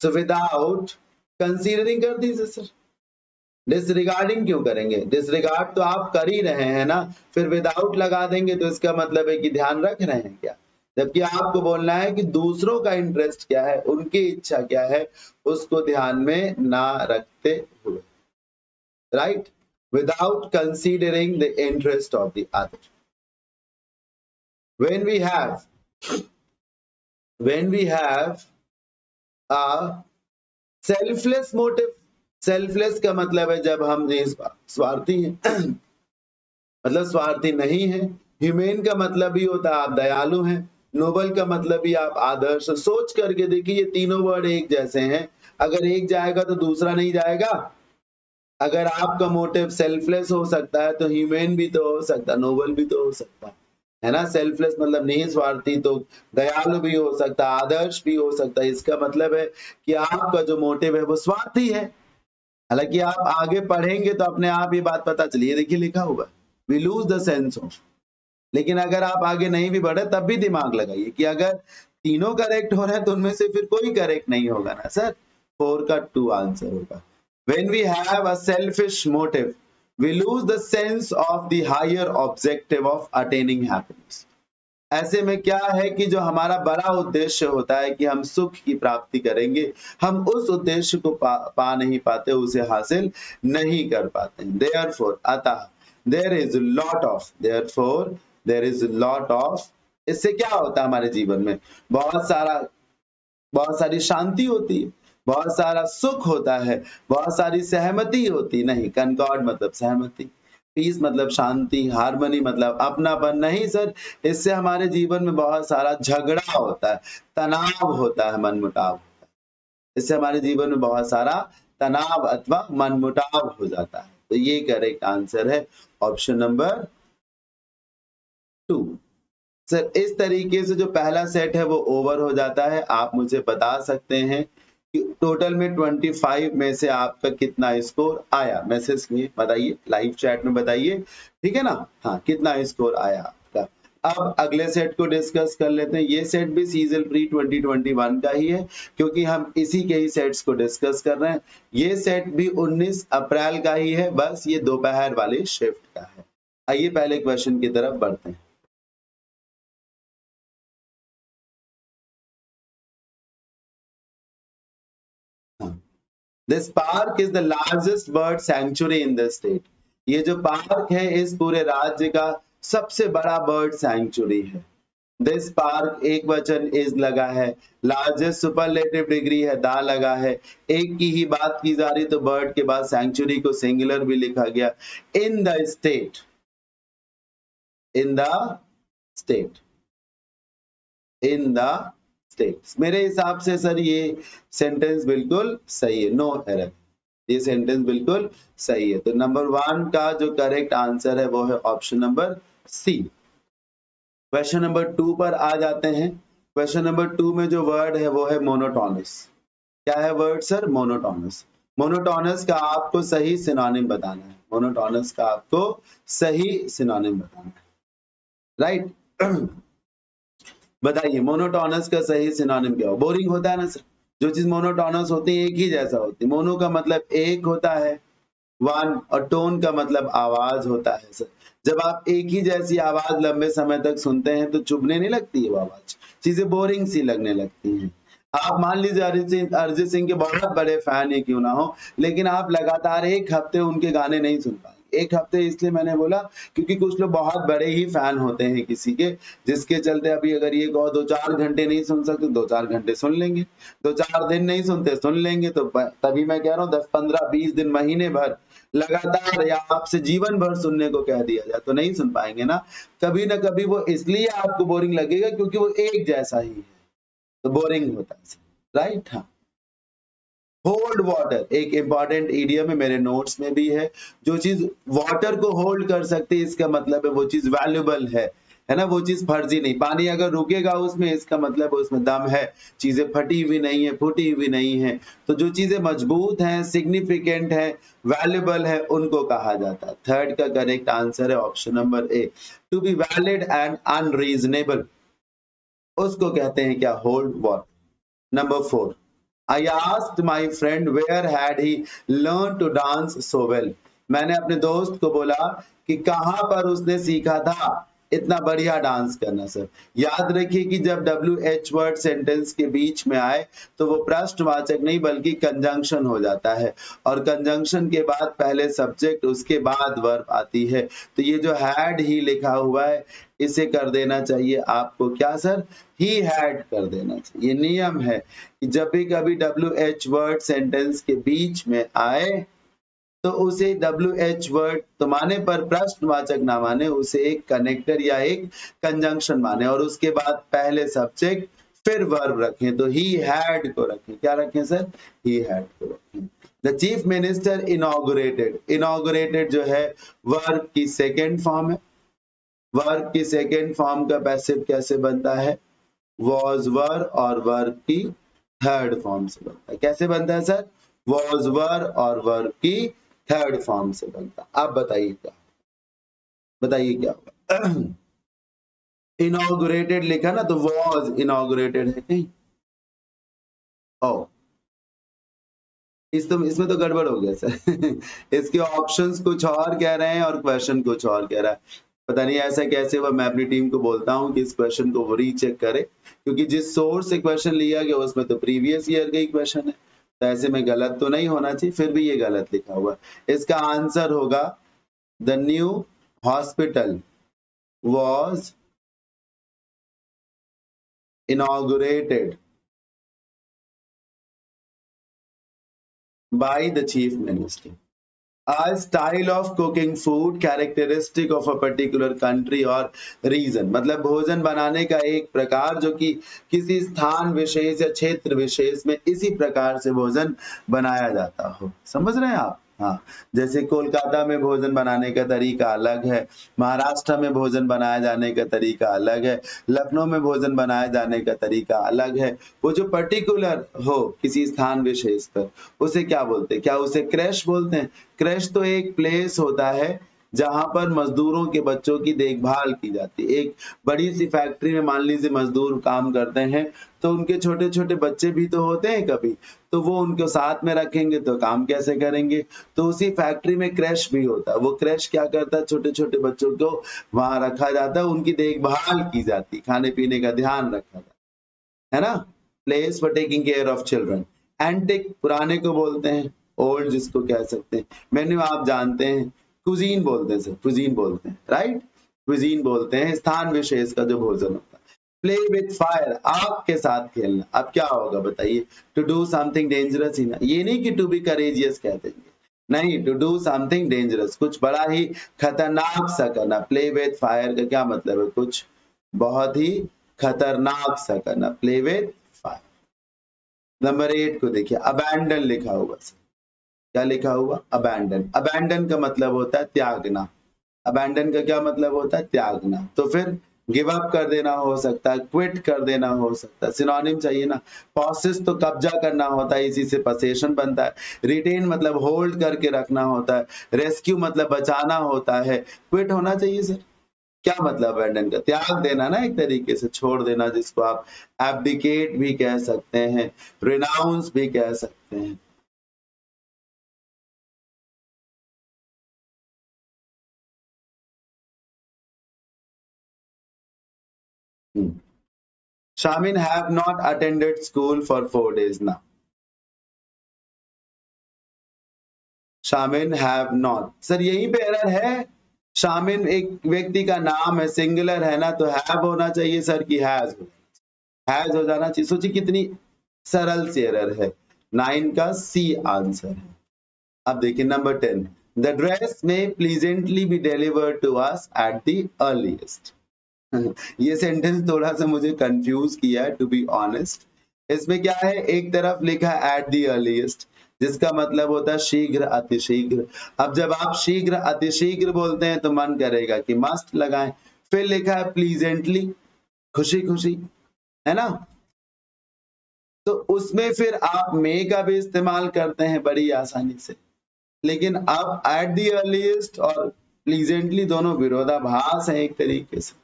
सो विदाउट कंसीडरिंग कर दीजिए सर। डिसरिगार्डिंग क्यों करेंगे? डिसरिगार्ड तो आप कर ही रहे हैं ना, फिर विदाउट लगा देंगे तो इसका मतलब है कि ध्यान रख रहे हैं क्या? जबकि आपको बोलना है कि दूसरों का इंटरेस्ट क्या है, उनकी इच्छा क्या है, उसको ध्यान में ना रखते हुए, right, without considering the interest of the other. when we have a selfless motive, selfless का मतलब है जब हम स्वार्थी हैं मतलब स्वार्थी नहीं है। ह्यूमेन का मतलब ही होता है आप दयालु हैं। नोबल का मतलब ही आप आदर्श। सोच करके देखिए ये तीनों वर्ड एक जैसे हैं, अगर एक जाएगा तो दूसरा नहीं जाएगा। अगर आपका मोटिव सेल्फलेस हो सकता है तो ह्यूमेन भी तो हो सकता है, नोबल भी तो हो सकता है ना। सेल्फलेस मतलब नहीं स्वार्थी, तो दयालु भी हो सकता है, आदर्श भी हो सकता है। इसका मतलब है कि आपका जो मोटिव है वो स्वार्थी है। हालांकि आप आगे पढ़ेंगे तो अपने आप ये बात पता चलिए, देखिए लिखा हुआ we lose the sense of. लेकिन अगर आप आगे नहीं भी बढ़े तब भी दिमाग लगाइए कि अगर तीनों करेक्ट हो रहे हैं तो उनमें से फिर कोई करेक्ट नहीं होगा ना सर। 4 का 2 आंसर होगा। When we have a selfish motive, we lose the sense of the higher objective of attaining happiness. ऐसे में क्या है कि जो हमारा बड़ा उद्देश्य होता है कि हम सुख की प्राप्ति करेंगे, हम उस उद्देश्य को पा नहीं पाते, उसे हासिल नहीं कर पाते। Therefore, अतः there is a lot of, इससे क्या होता है हमारे जीवन में? बहुत सारी शांति होती है, बहुत सारा सुख होता है, बहुत सारी सहमति होती नहीं। कंकॉर्ड मतलब सहमति, पीस मतलब शांति, हार्मनी मतलब अपनापन नहीं सर। इससे हमारे जीवन में बहुत सारा झगड़ा होता है, तनाव होता है, मनमुटाव होता है। इससे हमारे जीवन में बहुत सारा तनाव अथवा मनमुटाव हो जाता है। तो ये करेक्ट आंसर है ऑप्शन नंबर 2। सर इस तरीके से जो पहला सेट है वो ओवर हो जाता है। आप मुझे बता सकते हैं कि टोटल में 25 में से आपका कितना स्कोर आया? मैसेज में बताइए, लाइव चैट में बताइए, ठीक है ना। हाँ, कितना स्कोर आया आपका। अब अगले सेट को डिस्कस कर लेते हैं। ये सेट भी सीजन प्री 2021 का ही है, क्योंकि हम इसी के ही सेट्स को डिस्कस कर रहे हैं। ये सेट भी 19 अप्रैल का ही है, बस ये दोपहर वाले शिफ्ट का है। आइए पहले क्वेश्चन की तरफ बढ़ते हैं। This park is the largest bird sanctuary in the state. ये जो पार्क है इस पूरे राज्य का सबसे बड़ा बर्ड सैंक्चुरी है। This park एक वचन इज लगा है, लार्जेस्ट सुपरलेटिव डिग्री है दा लगा है, एक की ही बात की जा रही तो बर्ड के बाद सैंक्चुरी को सिंगुलर भी लिखा गया। In the state, in the state, in the states. मेरे हिसाब से सर ये सेंटेंस बिल्कुल सही है, नो एरर। ये सेंटेंस बिल्कुल सही है। तो नंबर 1 का जो करेक्ट आंसर है वो है option number C. Question number 2 पर आ जाते हैं। क्वेश्चन नंबर 2 में जो वर्ड है वो है मोनोटोनस। क्या है वर्ड सर? मोनोटोनस। मोनोटोनस का आपको सही सिनोनिम बताना है। मोनोटोनस का आपको सही सिनोनिम बताना है, राइट। बताइए मोनोटोनस का सही सिनोनिम क्या हो? बोरिंग होता है ना सर। जो चीज मोनोटोनस होती है एक ही जैसा होती है। मोनो का मतलब एक होता है, वन, और टोन का मतलब आवाज होता है सर। जब आप एक ही जैसी आवाज लंबे समय तक सुनते हैं तो चुभने नहीं लगती है वो आवाज, चीजें बोरिंग सी लगने लगती हैं। आप मान लीजिए अरिजीत सिंह के बहुत बड़े फैन ही क्यों ना हो, लेकिन आप लगातार एक हफ्ते उनके गाने नहीं सुन पाएंगे। एक हफ्ते इसलिए मैंने बोला क्योंकि कुछ लोग बहुत बड़े ही फैन होते हैं किसी के, जिसके चलते अभी अगर ये कहो 2-4 घंटे नहीं सुन सकते, 2-4 घंटे सुन लेंगे। 2-4 दिन नहीं सुनते, सुन लेंगे। तो तभी मैं कह रहा हूँ 10-15-20 दिन, महीने भर लगातार या आपसे जीवन भर सुनने को कह दिया जाए तो नहीं सुन पाएंगे ना। कभी ना कभी वो इसलिए आपको बोरिंग लगेगा क्योंकि वो एक जैसा ही है, तो बोरिंग होता है, राइट। हाँ, होल्ड वाटर एक इंपॉर्टेंट इडियम है, मेरे नोट्स में भी है। जो चीज वाटर को होल्ड कर सकती है इसका मतलब है वो चीज वैल्यूबल है ना। वो चीज फर्जी नहीं। पानी अगर रुकेगा उसमें, इसका मतलब उसमें दम है। चीजें फटी हुई नहीं है, फूटी हुई नहीं है। तो जो चीजें मजबूत हैं, सिग्निफिकेंट है, वैल्यूबल है, उनको कहा जाता है। थर्ड का करेक्ट आंसर है option number A. To be valid and unreasonable, उसको कहते हैं क्या? Hold water. Number 4, I asked my friend where had he learned to dance so well. मैंने अपने दोस्त को बोला कि कहाँ पर उसने सीखा था इतना बढ़िया डांस करना। सर याद रखिए कि जब WH वर्ड सेंटेंस के बीच में आए तो वो प्रश्नवाचक नहीं बल्कि कंजंक्शन हो जाता है, और कंजंक्शन के बाद पहले सब्जेक्ट उसके बाद वर्ब आती है। तो ये जो हैड ही लिखा हुआ है इसे कर देना चाहिए आपको क्या सर, ही हैड कर देना चाहिए। ये नियम है कि जब भी कभी WH वर्ड सेंटेंस के बीच में आए तो उसे WH वर्ड तो माने पर प्रश्नवाचक ना माने, उसे एक कनेक्टर या एक कंजंक्शन माने और उसके बाद पहले सब्जेक्ट फिर वर्ब रखें। तो ही हैड को रखें, क्या रखें सर, ही हैड को रखें। The chief minister inaugurated, inaugurated जो है वर्ब की सेकेंड फॉर्म है। वर्ब की सेकेंड फॉर्म का पैसिव कैसे बनता है, वॉज वर, और वर्ब की थर्ड फॉर्म से बनता है। कैसे बनता है सर, वॉज वर और वर्ब की थर्ड फॉर्म से बनता। आप बताइए क्या, बताइए क्या होगा। इनॉग्रेटेड लिखा ना तो वॉज इनॉग्रेटेड है कहीं, ओ इसमें तो गड़बड़ हो गया सर। इसके ऑप्शंस कुछ और कह रहे हैं और क्वेश्चन कुछ और कह रहा है। पता नहीं ऐसा कैसे हुआ। मैं अपनी टीम को बोलता हूँ कि इस क्वेश्चन को वो रीचेक करे, क्योंकि जिस सोर्स से क्वेश्चन लिया गया उसमें तो प्रीवियस ईयर का ही क्वेश्चन है, तो ऐसे में गलत तो नहीं होना चाहिए, फिर भी ये गलत लिखा हुआ। इसका आंसर होगा the new hospital was inaugurated by the chief minister. A style of cooking food characteristic of a particular country or region, मतलब भोजन बनाने का एक प्रकार जो कि किसी स्थान विशेष या क्षेत्र विशेष में इसी प्रकार से भोजन बनाया जाता हो। समझ रहे हैं आप, हाँ, जैसे कोलकाता में भोजन बनाने का तरीका अलग है, महाराष्ट्र में भोजन बनाए जाने का तरीका अलग है, लखनऊ में भोजन बनाए जाने का तरीका अलग है। वो जो पर्टिकुलर हो किसी स्थान विशेष पर उसे क्या बोलते हैं, क्या उसे क्रैश बोलते हैं? क्रैश तो एक प्लेस होता है जहां पर मजदूरों के बच्चों की देखभाल की जाती है। एक बड़ी सी फैक्ट्री में मान लीजिए मजदूर काम करते हैं तो उनके छोटे छोटे बच्चे भी तो होते हैं कभी, तो वो उनको साथ में रखेंगे तो काम कैसे करेंगे। तो उसी फैक्ट्री में क्रैश भी होता है। वो क्रैश क्या करता है, छोटे छोटे बच्चों को वहां रखा जाता है, उनकी देखभाल की जाती, खाने पीने का ध्यान रखा जाता है ना। Place for taking care of children. Antique पुराने को बोलते हैं, ओल्ड जिसको कह सकते हैं। मेन्यू आप जानते हैं, कुजीन बोलते हैं सर, कुजीन बोलते हैं, राइट, कुजीन बोलते हैं स्थान विशेष का जो भोजन होता है। प्ले विथ फायर, आग के साथ खेलना। अब क्या होगा बताइए, टू डू समथिंग डेंजरस ही ना, ये नहीं कि टू बी करेजियस कह देंगे, नहीं, टू डू समथिंग डेंजरस, कुछ बड़ा ही खतरनाक सा करना। प्ले विथ फायर का क्या मतलब है, कुछ बहुत ही खतरनाक सा करना, प्ले विथ फायर। नंबर 8 को देखिए, अबैंडन लिखा हुआ, क्या लिखा हुआ, अबैंडन। अबैंडन का मतलब होता है त्यागना। अबैंडन का क्या मतलब होता है, त्यागना। तो फिर गिव अप कर देना हो सकता है, क्विट कर देना हो सकता है, सिनोनिम चाहिए ना। पॉसेस तो कब्जा करना होता है, इसी से पसेशन बनता है। रिटेन मतलब होल्ड करके रखना होता है। रेस्क्यू मतलब बचाना होता है। क्विट होना चाहिए सर। क्या मतलब अबैंडन का, त्याग देना ना, एक तरीके से छोड़ देना, जिसको आप एब्डिकेट भी कह सकते हैं, रिनाउंस भी कह सकते हैं। Shamin have not attended school for 4 days now. Shamin have not, sir यहीं पे एरर है। शामिन एक व्यक्ति का नाम है, सिंगुलर है ना, तो हैव होना चाहिए सर की हैज हो जाना चाहिए। सोचिए कितनी सरल सी एरर है। 9 का सी आंसर है। अब देखिए नंबर 10, द ड्रेस में pleasantly be delivered to us at the earliest. ये सेंटेंस थोड़ा सा मुझे कंफ्यूज किया है टू बी ऑनेस्ट। इसमें क्या है, एक तरफ लिखा है एट द अर्लीस्ट, जिसका मतलब होता है शीघ्र अतिशीघ्र। अब जब आप शीघ्र अतिशीघ्र बोलते हैं तो मन करेगा कि मस्ट लगाएं। फिर लिखा है प्लीजेंटली, खुशी खुशी, है ना, तो उसमें फिर आप मे का भी इस्तेमाल करते हैं बड़ी आसानी से। लेकिन अब एट द अर्लीस्ट और प्लीजेंटली दोनों विरोधाभास है एक तरीके से।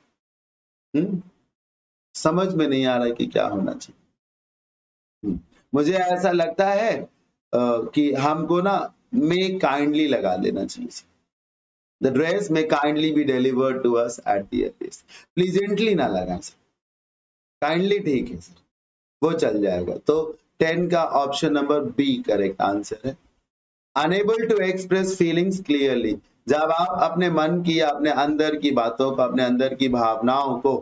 समझ में नहीं आ रहा है कि क्या होना चाहिए। मुझे ऐसा लगता है कि हमको ना मे काइंडली लगा देना चाहिए। The dress may kindly be delivered to us at the earliest. Pleasantly ना लगाएं सर, काइंडली ठीक है सर, वो चल जाएगा। तो 10 का option number B correct answer है। Unable to express feelings clearly, जब आप अपने मन की, अपने अंदर की बातों को, अपने अंदर की भावनाओं को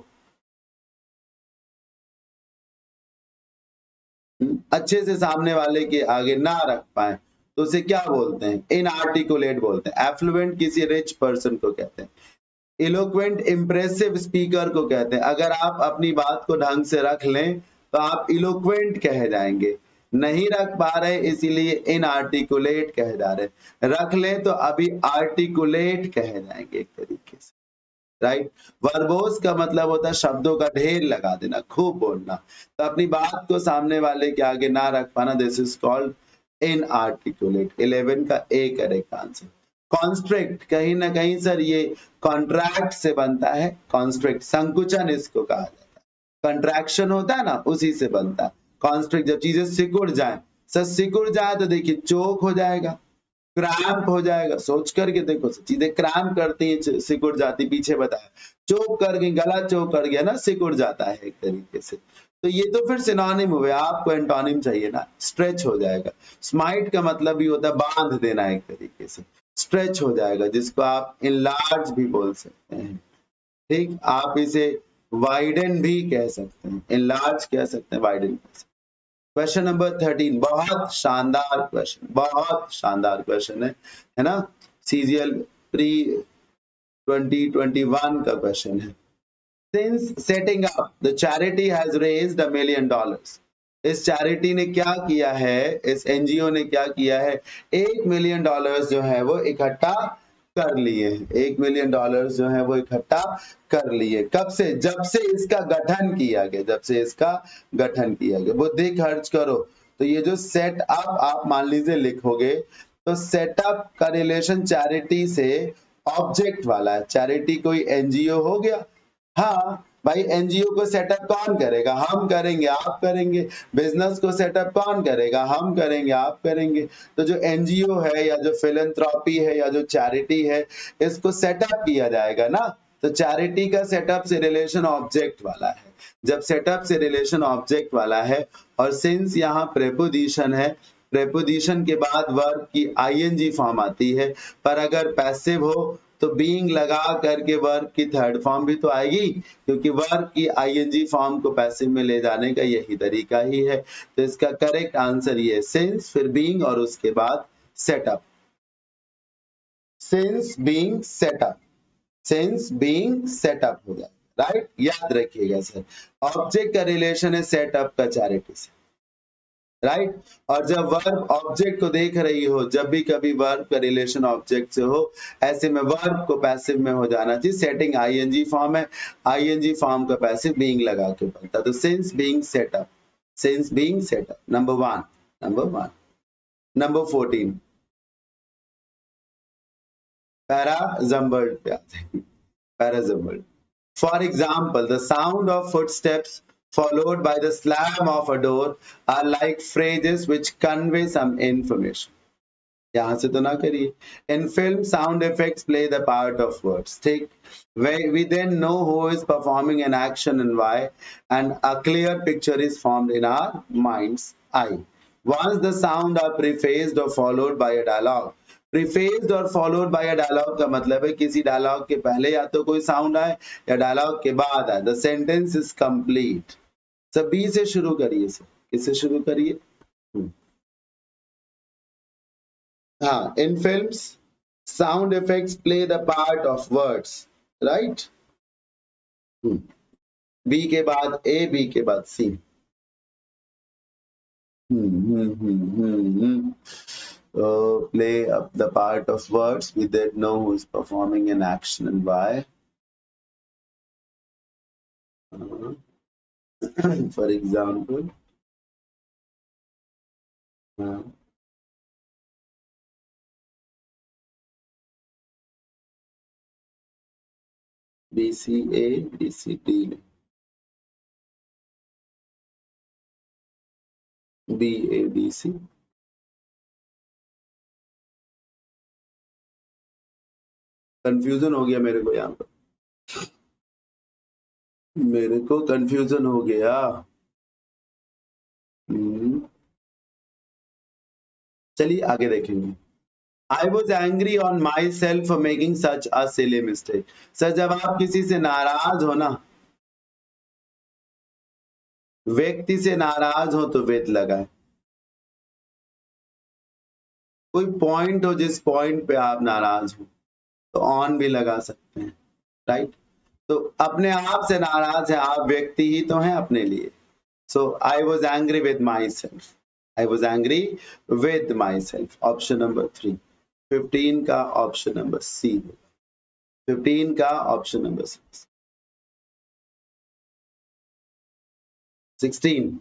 अच्छे से सामने वाले के आगे ना रख पाए तो उसे क्या बोलते हैं? इनआर्टिकुलेट बोलते हैं। एफ्लुएंट किसी रिच पर्सन को कहते हैं। इलोक्वेंट इम्प्रेसिव स्पीकर को कहते हैं। अगर आप अपनी बात को ढंग से रख लें तो आप इलोक्वेंट कहे जाएंगे। नहीं रख पा रहे इसीलिए इनआर्टिकुलेट कहे जा रहे। रख लें तो अभी आर्टिकुलेट कहे जाएंगे एक तरीके से, राइट। वर्बोस का मतलब होता है शब्दों का ढेर लगा देना, खूब बोलना। तो अपनी बात को सामने वाले के आगे ना रख पाना, दिस इज कॉल्ड इनआर्टिकुलेट। 11 का ए करेक्ट आंसर। कॉन्स्ट्रिक्ट कहीं ना कहीं सर ये कॉन्ट्रैक्ट से बनता है। कॉन्स्ट्रिक्ट संकुचन इसको कहा जाता है। कंट्रैक्शन होता है ना, उसी से बनता है कॉन्स्ट्रिक्ट। जब चीजें सिकुड़ जाए, सर सिकुड़ जाए तो देखिए चोक हो जाएगा, क्रैम्प हो जाएगा। सोच करके देखो, चीजें क्रैम्प करती हैं, सिकुड़ जाती। पीछे बताया चोक कर गई, गला चोक कर गया ना, सिकुड़ जाता है एक तरीके से। तो ये तो फिर सिनोनिम हुए, आपको एंटोनिम चाहिए ना, स्ट्रेच हो जाएगा। स्माइट का मतलब भी होता है बांध देना एक तरीके से, स्ट्रेच हो जाएगा, जिसको आप इनलार्ज भी बोल सकते हैं। ठीक, आप इसे वाइडन भी कह सकते हैं, इनलार्ज कह सकते हैं, वाइडन कह सकते हैं। क्वेश्चन नंबर 13, बहुत शानदार क्वेश्चन, बहुत शानदार क्वेश्चन है ना। सीजीएल प्री 2021 का क्वेश्चन है। Since setting up the charity has raised $1 million। इस चैरिटी ने क्या किया है, इस एनजीओ ने क्या किया है, $1 million जो है वो इकट्ठा कर लिए। $1 million जो है वो इकट्ठा कर लिए। कब से? जब से इसका गठन किया गया, जब से इसका गठन किया गया। बुद्धि खर्च करो। तो ये जो सेट अप आप मान लीजिए लिखोगे, तो सेटअप का रिलेशन चैरिटी से ऑब्जेक्ट वाला है। चैरिटी कोई एनजीओ हो गया, हाँ भाई, एनजीओ को सेटअप कौन करेगा? हम करेंगे, आप करेंगे। बिजनेस को सेटअप कौन करेगा? हम करेंगे, आप करेंगे। तो जो एनजीओ है या जो फिलैंथ्रोपी है या जो चैरिटी है, इसको सेटअप किया जाएगा ना। तो चैरिटी का सेटअप से रिलेशन ऑब्जेक्ट वाला है। जब सेटअप से रिलेशन ऑब्जेक्ट वाला है और सिंस यहाँ प्रेपोजिशन है, प्रेपोजिशन के बाद वर्ब की आईएनजी फॉर्म आती है। पर अगर पैसिव हो तो बीइंग लगा करके वर्ब की थर्ड फॉर्म भी तो आएगी, क्योंकि वर्ब की आईएनजी फॉर्म को पैसिव में ले जाने का यही तरीका ही है। तो इसका करेक्ट आंसर ये है, सिंस फिर बीइंग और उसके बाद setup. Since being setup, since being setup हो जाएगा, राइट। याद रखिएगा सर, ऑब्जेक्ट का रिलेशन है सेटअप का चैरिटी से, राइट। और जब वर्ब ऑब्जेक्ट को देख रही हो, जब भी कभी वर्ब का रिलेशन ऑब्जेक्ट से हो, ऐसे में वर्ब को पैसिव में हो जाना चाहिए। सेटिंग आईएनजी फॉर्म है, आईएनजी फॉर्म का पैसिव बीइंग लगा के बनता। तो since being setup, since being setup, number 1, number 1। Number 14, पैराजम्बल्ड पे आते हैं। पैराजम्बल्ड, for example, the sound of footsteps followed by the slam of a door are like phrases which convey some information. यहाँ से तो ना करिए। In film, sound effects play the part of words. ठीक, we then know who is performing an action and why, and a clear picture is formed in our mind's eye. Once the sound are prefaced or followed by a dialogue. प्रीफेस्ड और followed by a dialogue का मतलब है किसी dialogue के पहले या तो कोई साउंड आए या डायलॉग के बाद आए। The sentence is complete. सब बी से शुरू करिए सर, किससे शुरू करिए? हाँ, in films sound effects play the part of words, right. B के बाद ए, बी के बाद C. Play up the part of words. We did know who is performing an action and why. For example, BCA, BCD. BADC। Confusion हो गया मेरे को, यहाँ पर मेरे को कंफ्यूजन हो गया। चलिए आगे देखेंगे। I was angry on myself for making such a silly mistake। Sir जब आप किसी से नाराज हो ना, व्यक्ति से नाराज हो तो वेद लगाए। कोई पॉइंट हो जिस पॉइंट पे आप नाराज हो तो ऑन भी लगा सकते हैं, राइट। तो अपने आप से नाराज है आप, व्यक्ति ही तो हैं अपने लिए। So I was angry with myself, I was angry with myself. Option number 3। 15 का ऑप्शन नंबर सी, 15 का option number 16।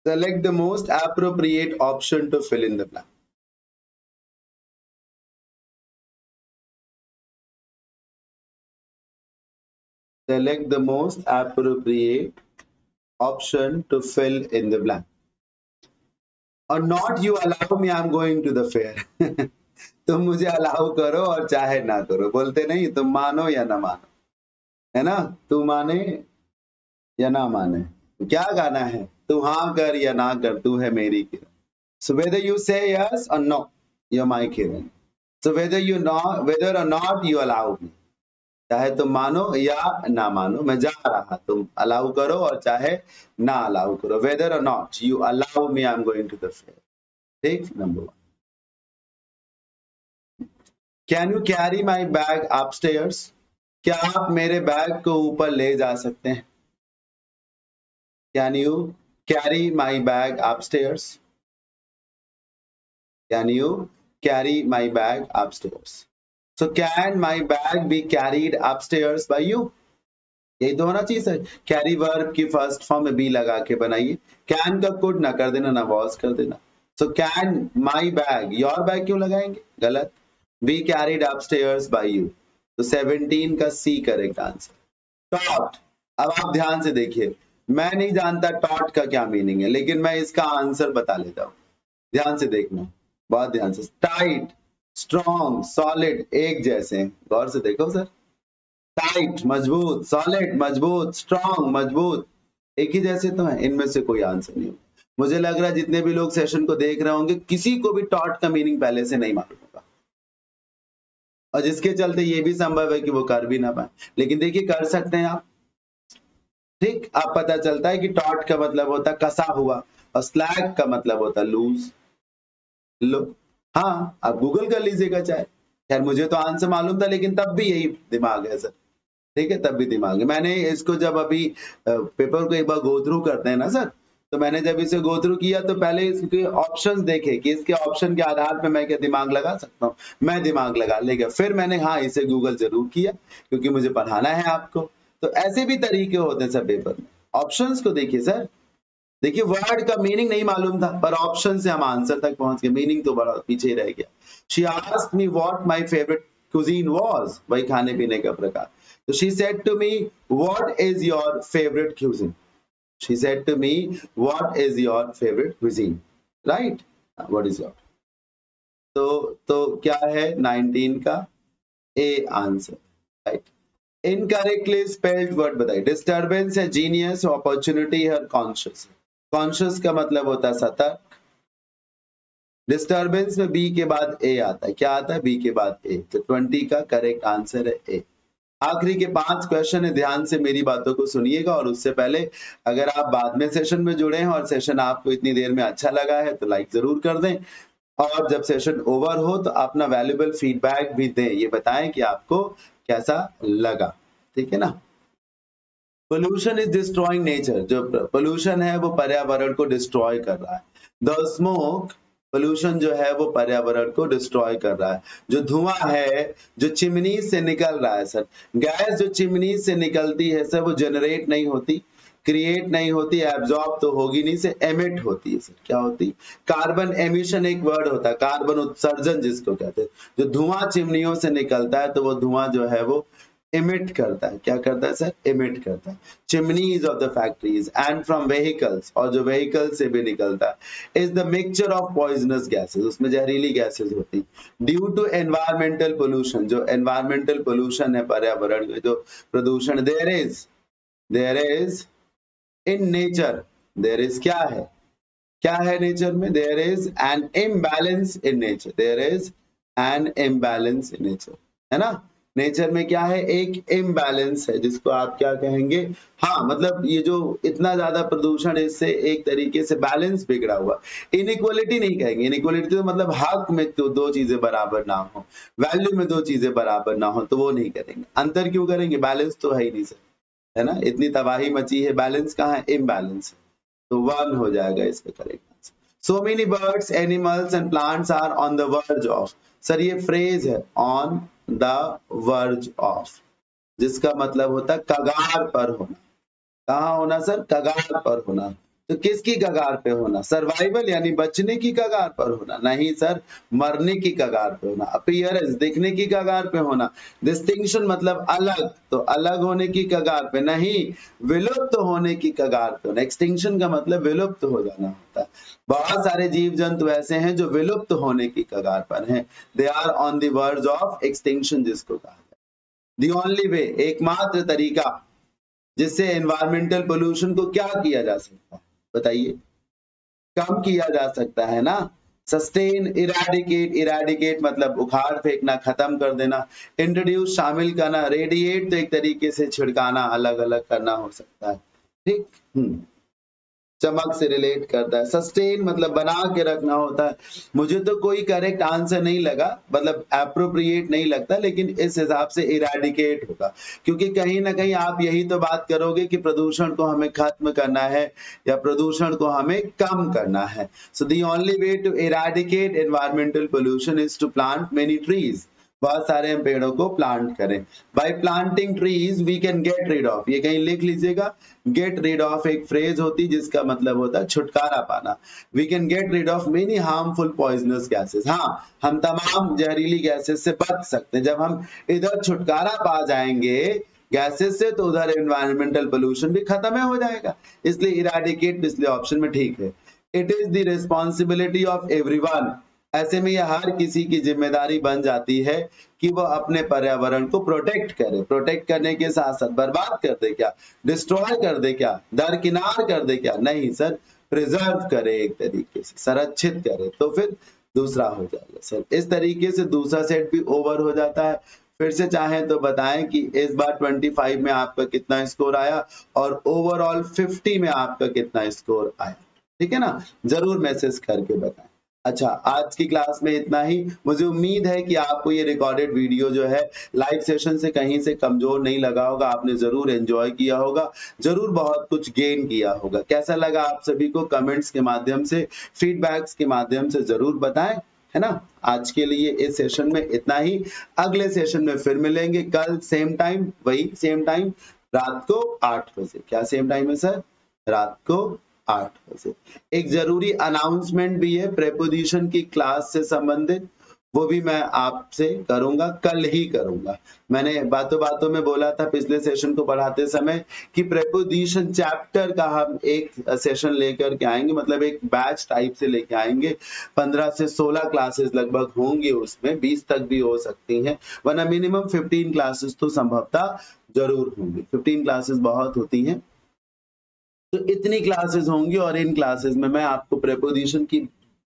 Select the most appropriate option to fill in the blank। Select the most appropriate option to fill in the blank। Or not you allow me, I'm going to the fair। तुम मुझे allow करो और चाहे ना करो, बोलते नहीं तुम मानो या ना मानो, है ना। तू माने या ना माने, क्या गाना है, तू हाँ कर या ना कर, तू है मेरी किरण। So whether you say yes or no, you're my Kiran. So whether or not you allow me, चाहे तुम मानो या ना मानो, मैं जा रहा, तुम अलाउ करो और चाहे ना अलाउ करो। Whether or not you allow me, I'm going to the fair। ठीक, number 1। Can you carry my bag upstairs? क्या आप मेरे बैग को ऊपर ले जा सकते हैं? Can you carry my bag upstairs? Can you carry my bag upstairs? So can my bag be carried upstairs by you? यही तो होना चाहिए सर। कैरी वर्ब की फर्स्ट फॉर्म में बी लगा के बनाइए। कैन का कुड ना कर देना, ना वॉज कर देना। So can my bag, your bag क्यों लगाएंगे, गलत। Be carried upstairs by you, तो 17 का सी करेक्ट आंसर। टॉट, अब आप ध्यान से देखिए, मैं नहीं जानता टॉट का क्या मीनिंग है, लेकिन मैं इसका आंसर बता लेता हूं। ध्यान से देखना, बहुत ध्यान से। टाइट, स्ट्रॉन्ग, सॉलिड एक जैसे हैं, गौर से देखो सर। टाइट मजबूत, सॉलिड मजबूत, स्ट्रॉन्ग मजबूत, एक ही जैसे तो है, इनमें से कोई आंसर नहीं होगा। मुझे लग रहा है जितने भी लोग सेशन को देख रहे होंगे, किसी को भी टॉट का मीनिंग पहले से नहीं मालूम होगा, और जिसके चलते ये भी संभव है कि वो कर भी ना पाए, लेकिन देखिए कर सकते हैं आप। ठीक, अब पता चलता है कि टॉट का मतलब होता है कसा हुआ, और स्लैग का मतलब होता है लूज। लो, हाँ आप गूगल कर लीजिएगा चाहे। खैर मुझे तो आंसर मालूम था, लेकिन तब भी यही दिमाग है सर। ठीक है, तब भी दिमाग है। मैंने इसको जब अभी पेपर को एक बार गो थ्रू करते हैं ना सर, तो मैंने जब इसे गो थ्रू किया तो पहले इसके ऑप्शंस देखे कि इसके ऑप्शन के आधार पे मैं क्या दिमाग लगा सकता हूँ, मैं दिमाग लगा लेगा। फिर मैंने हाँ इसे गूगल जरूर किया, क्योंकि मुझे पढ़ाना है आपको। तो ऐसे भी तरीके होते हैं सर पेपर में। ऑप्शंस को देखिए सर, देखिए वर्ड का मीनिंग नहीं मालूम था, पर ऑप्शन से हम आंसर तक पहुंच गए, मीनिंग तो बड़ा पीछे ही रह गया। She asked me what my favourite cuisine was, वही खाने पीने का प्रकार। So she said to me, what is your favorite cuisine? She said to me, what is your favorite cuisine? Right? What is your? तो क्या है 19 का A answer, right. Incorrectly spelled word बताइए। डिस्टर्बेंस है जीनियस, अपॉर्चुनिटी है conscious. Conscious का मतलब होता है सतर्क। डिस्टर्बेंस में बी के बाद ए आता है, क्या आता है, बी के बाद ए, तो 20 का करेक्ट आंसर है ए। आखिरी के 5 क्वेश्चन है, ध्यान से मेरी बातों को सुनिएगा। और उससे पहले अगर आप बाद में सेशन में जुड़े हैं और सेशन आपको इतनी देर में अच्छा लगा है तो लाइक जरूर कर दें, और जब सेशन ओवर हो तो अपना वैल्यूएबल फीडबैक भी दें, ये बताएं कि आपको कैसा लगा, ठीक है ना। पोल्यूशन इज डिस्ट्रॉइंग नेचर, जो पोल्यूशन है वो पर्यावरण को डिस्ट्रॉय कर रहा है। द स्मोक, पोल्यूशन जो है वो पर्यावरण को डिस्ट्रॉय कर रहा है। जो धुआं है जो चिमनी से निकल रहा है सर, गैस जो चिमनी से निकलती है सर, वो जनरेट नहीं होती, क्रिएट नहीं होती, एब्जॉर्ब तो होगी नहीं से एमिट होती है सर। क्या होती, कार्बन एमिशन एक वर्ड होता है, कार्बन उत्सर्जन जिसको कहते हैं। जो धुआं चिमनियों से निकलता है तो वो धुआं जो है वो इमिट करता है। क्या करता है सर? इमिट करता है। Chimneys of the factories and from vehicles, और जो व्हीकल से भी निकलता है, is the mixture of poisonous gases, उसमें जहरीली गैसेस होती ड्यू टू एनवायरमेंटल पोल्यूशन, जो एनवायरमेंटल पोल्यूशन है, पर्यावरण में जो प्रदूषण, there is in nature, there is क्या है नेचर में? There is an imbalance in nature, there is an imbalance in nature, है ना? नेचर में क्या है? एक इम्बैलेंस है, जिसको आप क्या कहेंगे? हाँ, मतलब ये जो इतना ज्यादा प्रदूषण, इससे एक तरीके से बैलेंस बिगड़ा हुआ। इनइक्वालिटी नहीं कहेंगे, इनइक्वालिटी तो मतलब हक में तो दो चीजें बराबर ना हो, वैल्यू में दो चीजें बराबर ना हो, तो वो नहीं करेंगे। अंतर क्यों करेंगे? बैलेंस तो है ही नहीं सर, है ना? इतनी तबाही मची है, बैलेंस कहाँ है? इम्बैलेंस है, तो 1 हो जाएगा इसका correct answer. So many birds, animals and plants are on the verge of, sir ये फ्रेज है on the verge of, जिसका मतलब होता है कगार पर होना। कहाँ होना सर? कगार पर होना। तो किसकी कगार पे होना? सर्वाइवल यानी बचने की कगार पर होना? नहीं सर, मरने की कगार पे होना। अपीयरेंस, दिखने की कगार पे होना। डिस्टिंक्शन मतलब अलग, तो अलग होने की कगार पे नहीं, विलुप्त होने की कगार पे होना। एक्सटिंक्शन का मतलब विलुप्त हो जाना होता है। बहुत सारे जीव जंतु ऐसे हैं जो विलुप्त होने की कगार पर हैं, they are on the verge of extinction, जिसको कहा जाए। द ओनली वे, एकमात्र तरीका जिससे एनवायरमेंटल पोल्यूशन को क्या किया जा सकता है? बताइए, कम किया जा सकता है ना? सस्टेन, इरेडिकेट, इरेडिकेट मतलब उखाड़ फेंकना, खत्म कर देना। इंट्रोड्यूस, शामिल करना। रेडिएट तो एक तरीके से छिड़काना, अलग अलग करना हो सकता है, ठीक। चमक से रिलेट करता है। सस्टेन मतलब बना के रखना होता है। मुझे तो कोई करेक्ट आंसर नहीं लगा, मतलब एप्रोप्रिएट नहीं लगता, लेकिन इस हिसाब से इरेडिकेट होगा, क्योंकि कहीं ना कहीं आप यही तो बात करोगे कि प्रदूषण को हमें खत्म करना है या प्रदूषण को हमें कम करना है। So the only way to eradicate environmental pollution is to plant many trees, बहुत सारे हम पेड़ों को प्लांट करें। By planting trees we can get rid of, ये कहीं लिख लीजिएगा, गेट रीड ऑफ एक फ्रेज होती जिसका मतलब होता है छुटकारा पाना। We can get rid of many harmful poisonous gases, हाँ हम तमाम जहरीली गैसेस से बच सकते हैं। जब हम इधर छुटकारा पा जाएंगे गैसेस से, तो उधर एनवायरमेंटल पोल्यूशन भी खत्म हो जाएगा। इसलिए इरेडिकेट पिछले ऑप्शन में ठीक है। It is the responsibility of everyone, ऐसे में यह हर किसी की जिम्मेदारी बन जाती है कि वह अपने पर्यावरण को प्रोटेक्ट करे। प्रोटेक्ट करने के साथ साथ बर्बाद कर दे क्या? डिस्ट्रॉय कर दे क्या? दरकिनार कर दे क्या? नहीं सर, प्रिजर्व करे, एक तरीके से संरक्षित करे, तो फिर दूसरा हो जाएगा सर। इस तरीके से दूसरा सेट भी ओवर हो जाता है। फिर से चाहें तो बताएं कि इस बार 25 में आपका कितना स्कोर आया और ओवरऑल 50 में आपका कितना स्कोर आया, ठीक है ना? जरूर मैसेज करके बताएं। अच्छा, आज की क्लास में इतना ही। मुझे उम्मीद है कि आपको ये रिकॉर्डेड वीडियो जो है लाइव सेशन से कहीं से कमजोर नहीं लगा होगा, आपने जरूर एंजॉय किया होगा, जरूर बहुत कुछ गेन किया होगा। कैसा लगा आप सभी को? कमेंट्स के माध्यम से, फीडबैक्स के माध्यम से जरूर बताएं, है ना? आज के लिए इस सेशन में इतना ही। अगले सेशन में फिर मिलेंगे कल सेम टाइम, वही सेम टाइम, रात को 8 बजे। क्या सेम टाइम है सर? रात को 8 बजे। एक जरूरी अनाउंसमेंट भी है प्रेपोजिशन की क्लास से संबंधित, वो भी मैं आपसे करूंगा, कल ही करूंगा। मैंने बातों बातों में बोला था पिछले सेशन को पढ़ाते समय कि प्रेपोजिशन चैप्टर का हम एक सेशन लेकर के आएंगे, मतलब एक बैच टाइप से लेके आएंगे। 15 से 16 क्लासेस लगभग होंगी, उसमें 20 तक भी हो सकती हैं, वरना मिनिमम 15 क्लासेस तो संभवतः जरूर होंगी। 15 क्लासेस बहुत होती हैं, तो इतनी क्लासेस होंगी और इन क्लासेस में मैं आपको प्रेपोजिशन की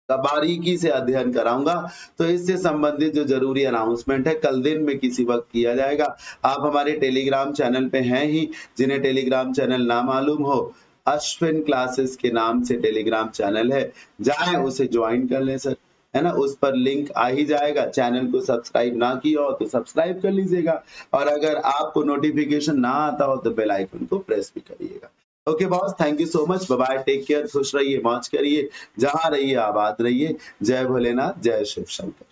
बारीकी से अध्ययन कराऊंगा। तो इससे संबंधित जो जरूरी अनाउंसमेंट है कल दिन में किसी वक्त किया जाएगा। आप हमारे टेलीग्राम चैनल पे हैं ही, जिन्हें टेलीग्राम चैनल ना मालूम हो, अश्विन क्लासेस के नाम से टेलीग्राम चैनल है, जाएं उसे ज्वाइन कर लें सर, है ना? उस पर लिंक आ ही जाएगा। चैनल को सब्सक्राइब ना किया हो तो सब्सक्राइब कर लीजिएगा, और अगर आपको नोटिफिकेशन ना आता हो तो बेल आइकन को प्रेस भी करिएगा। Okay boss, thank you so much, bye bye, take care, खुश रहिए, मौज करिए, जहां रहिए आबाद रहिए। जय भोलेनाथ, जय शिव शंकर।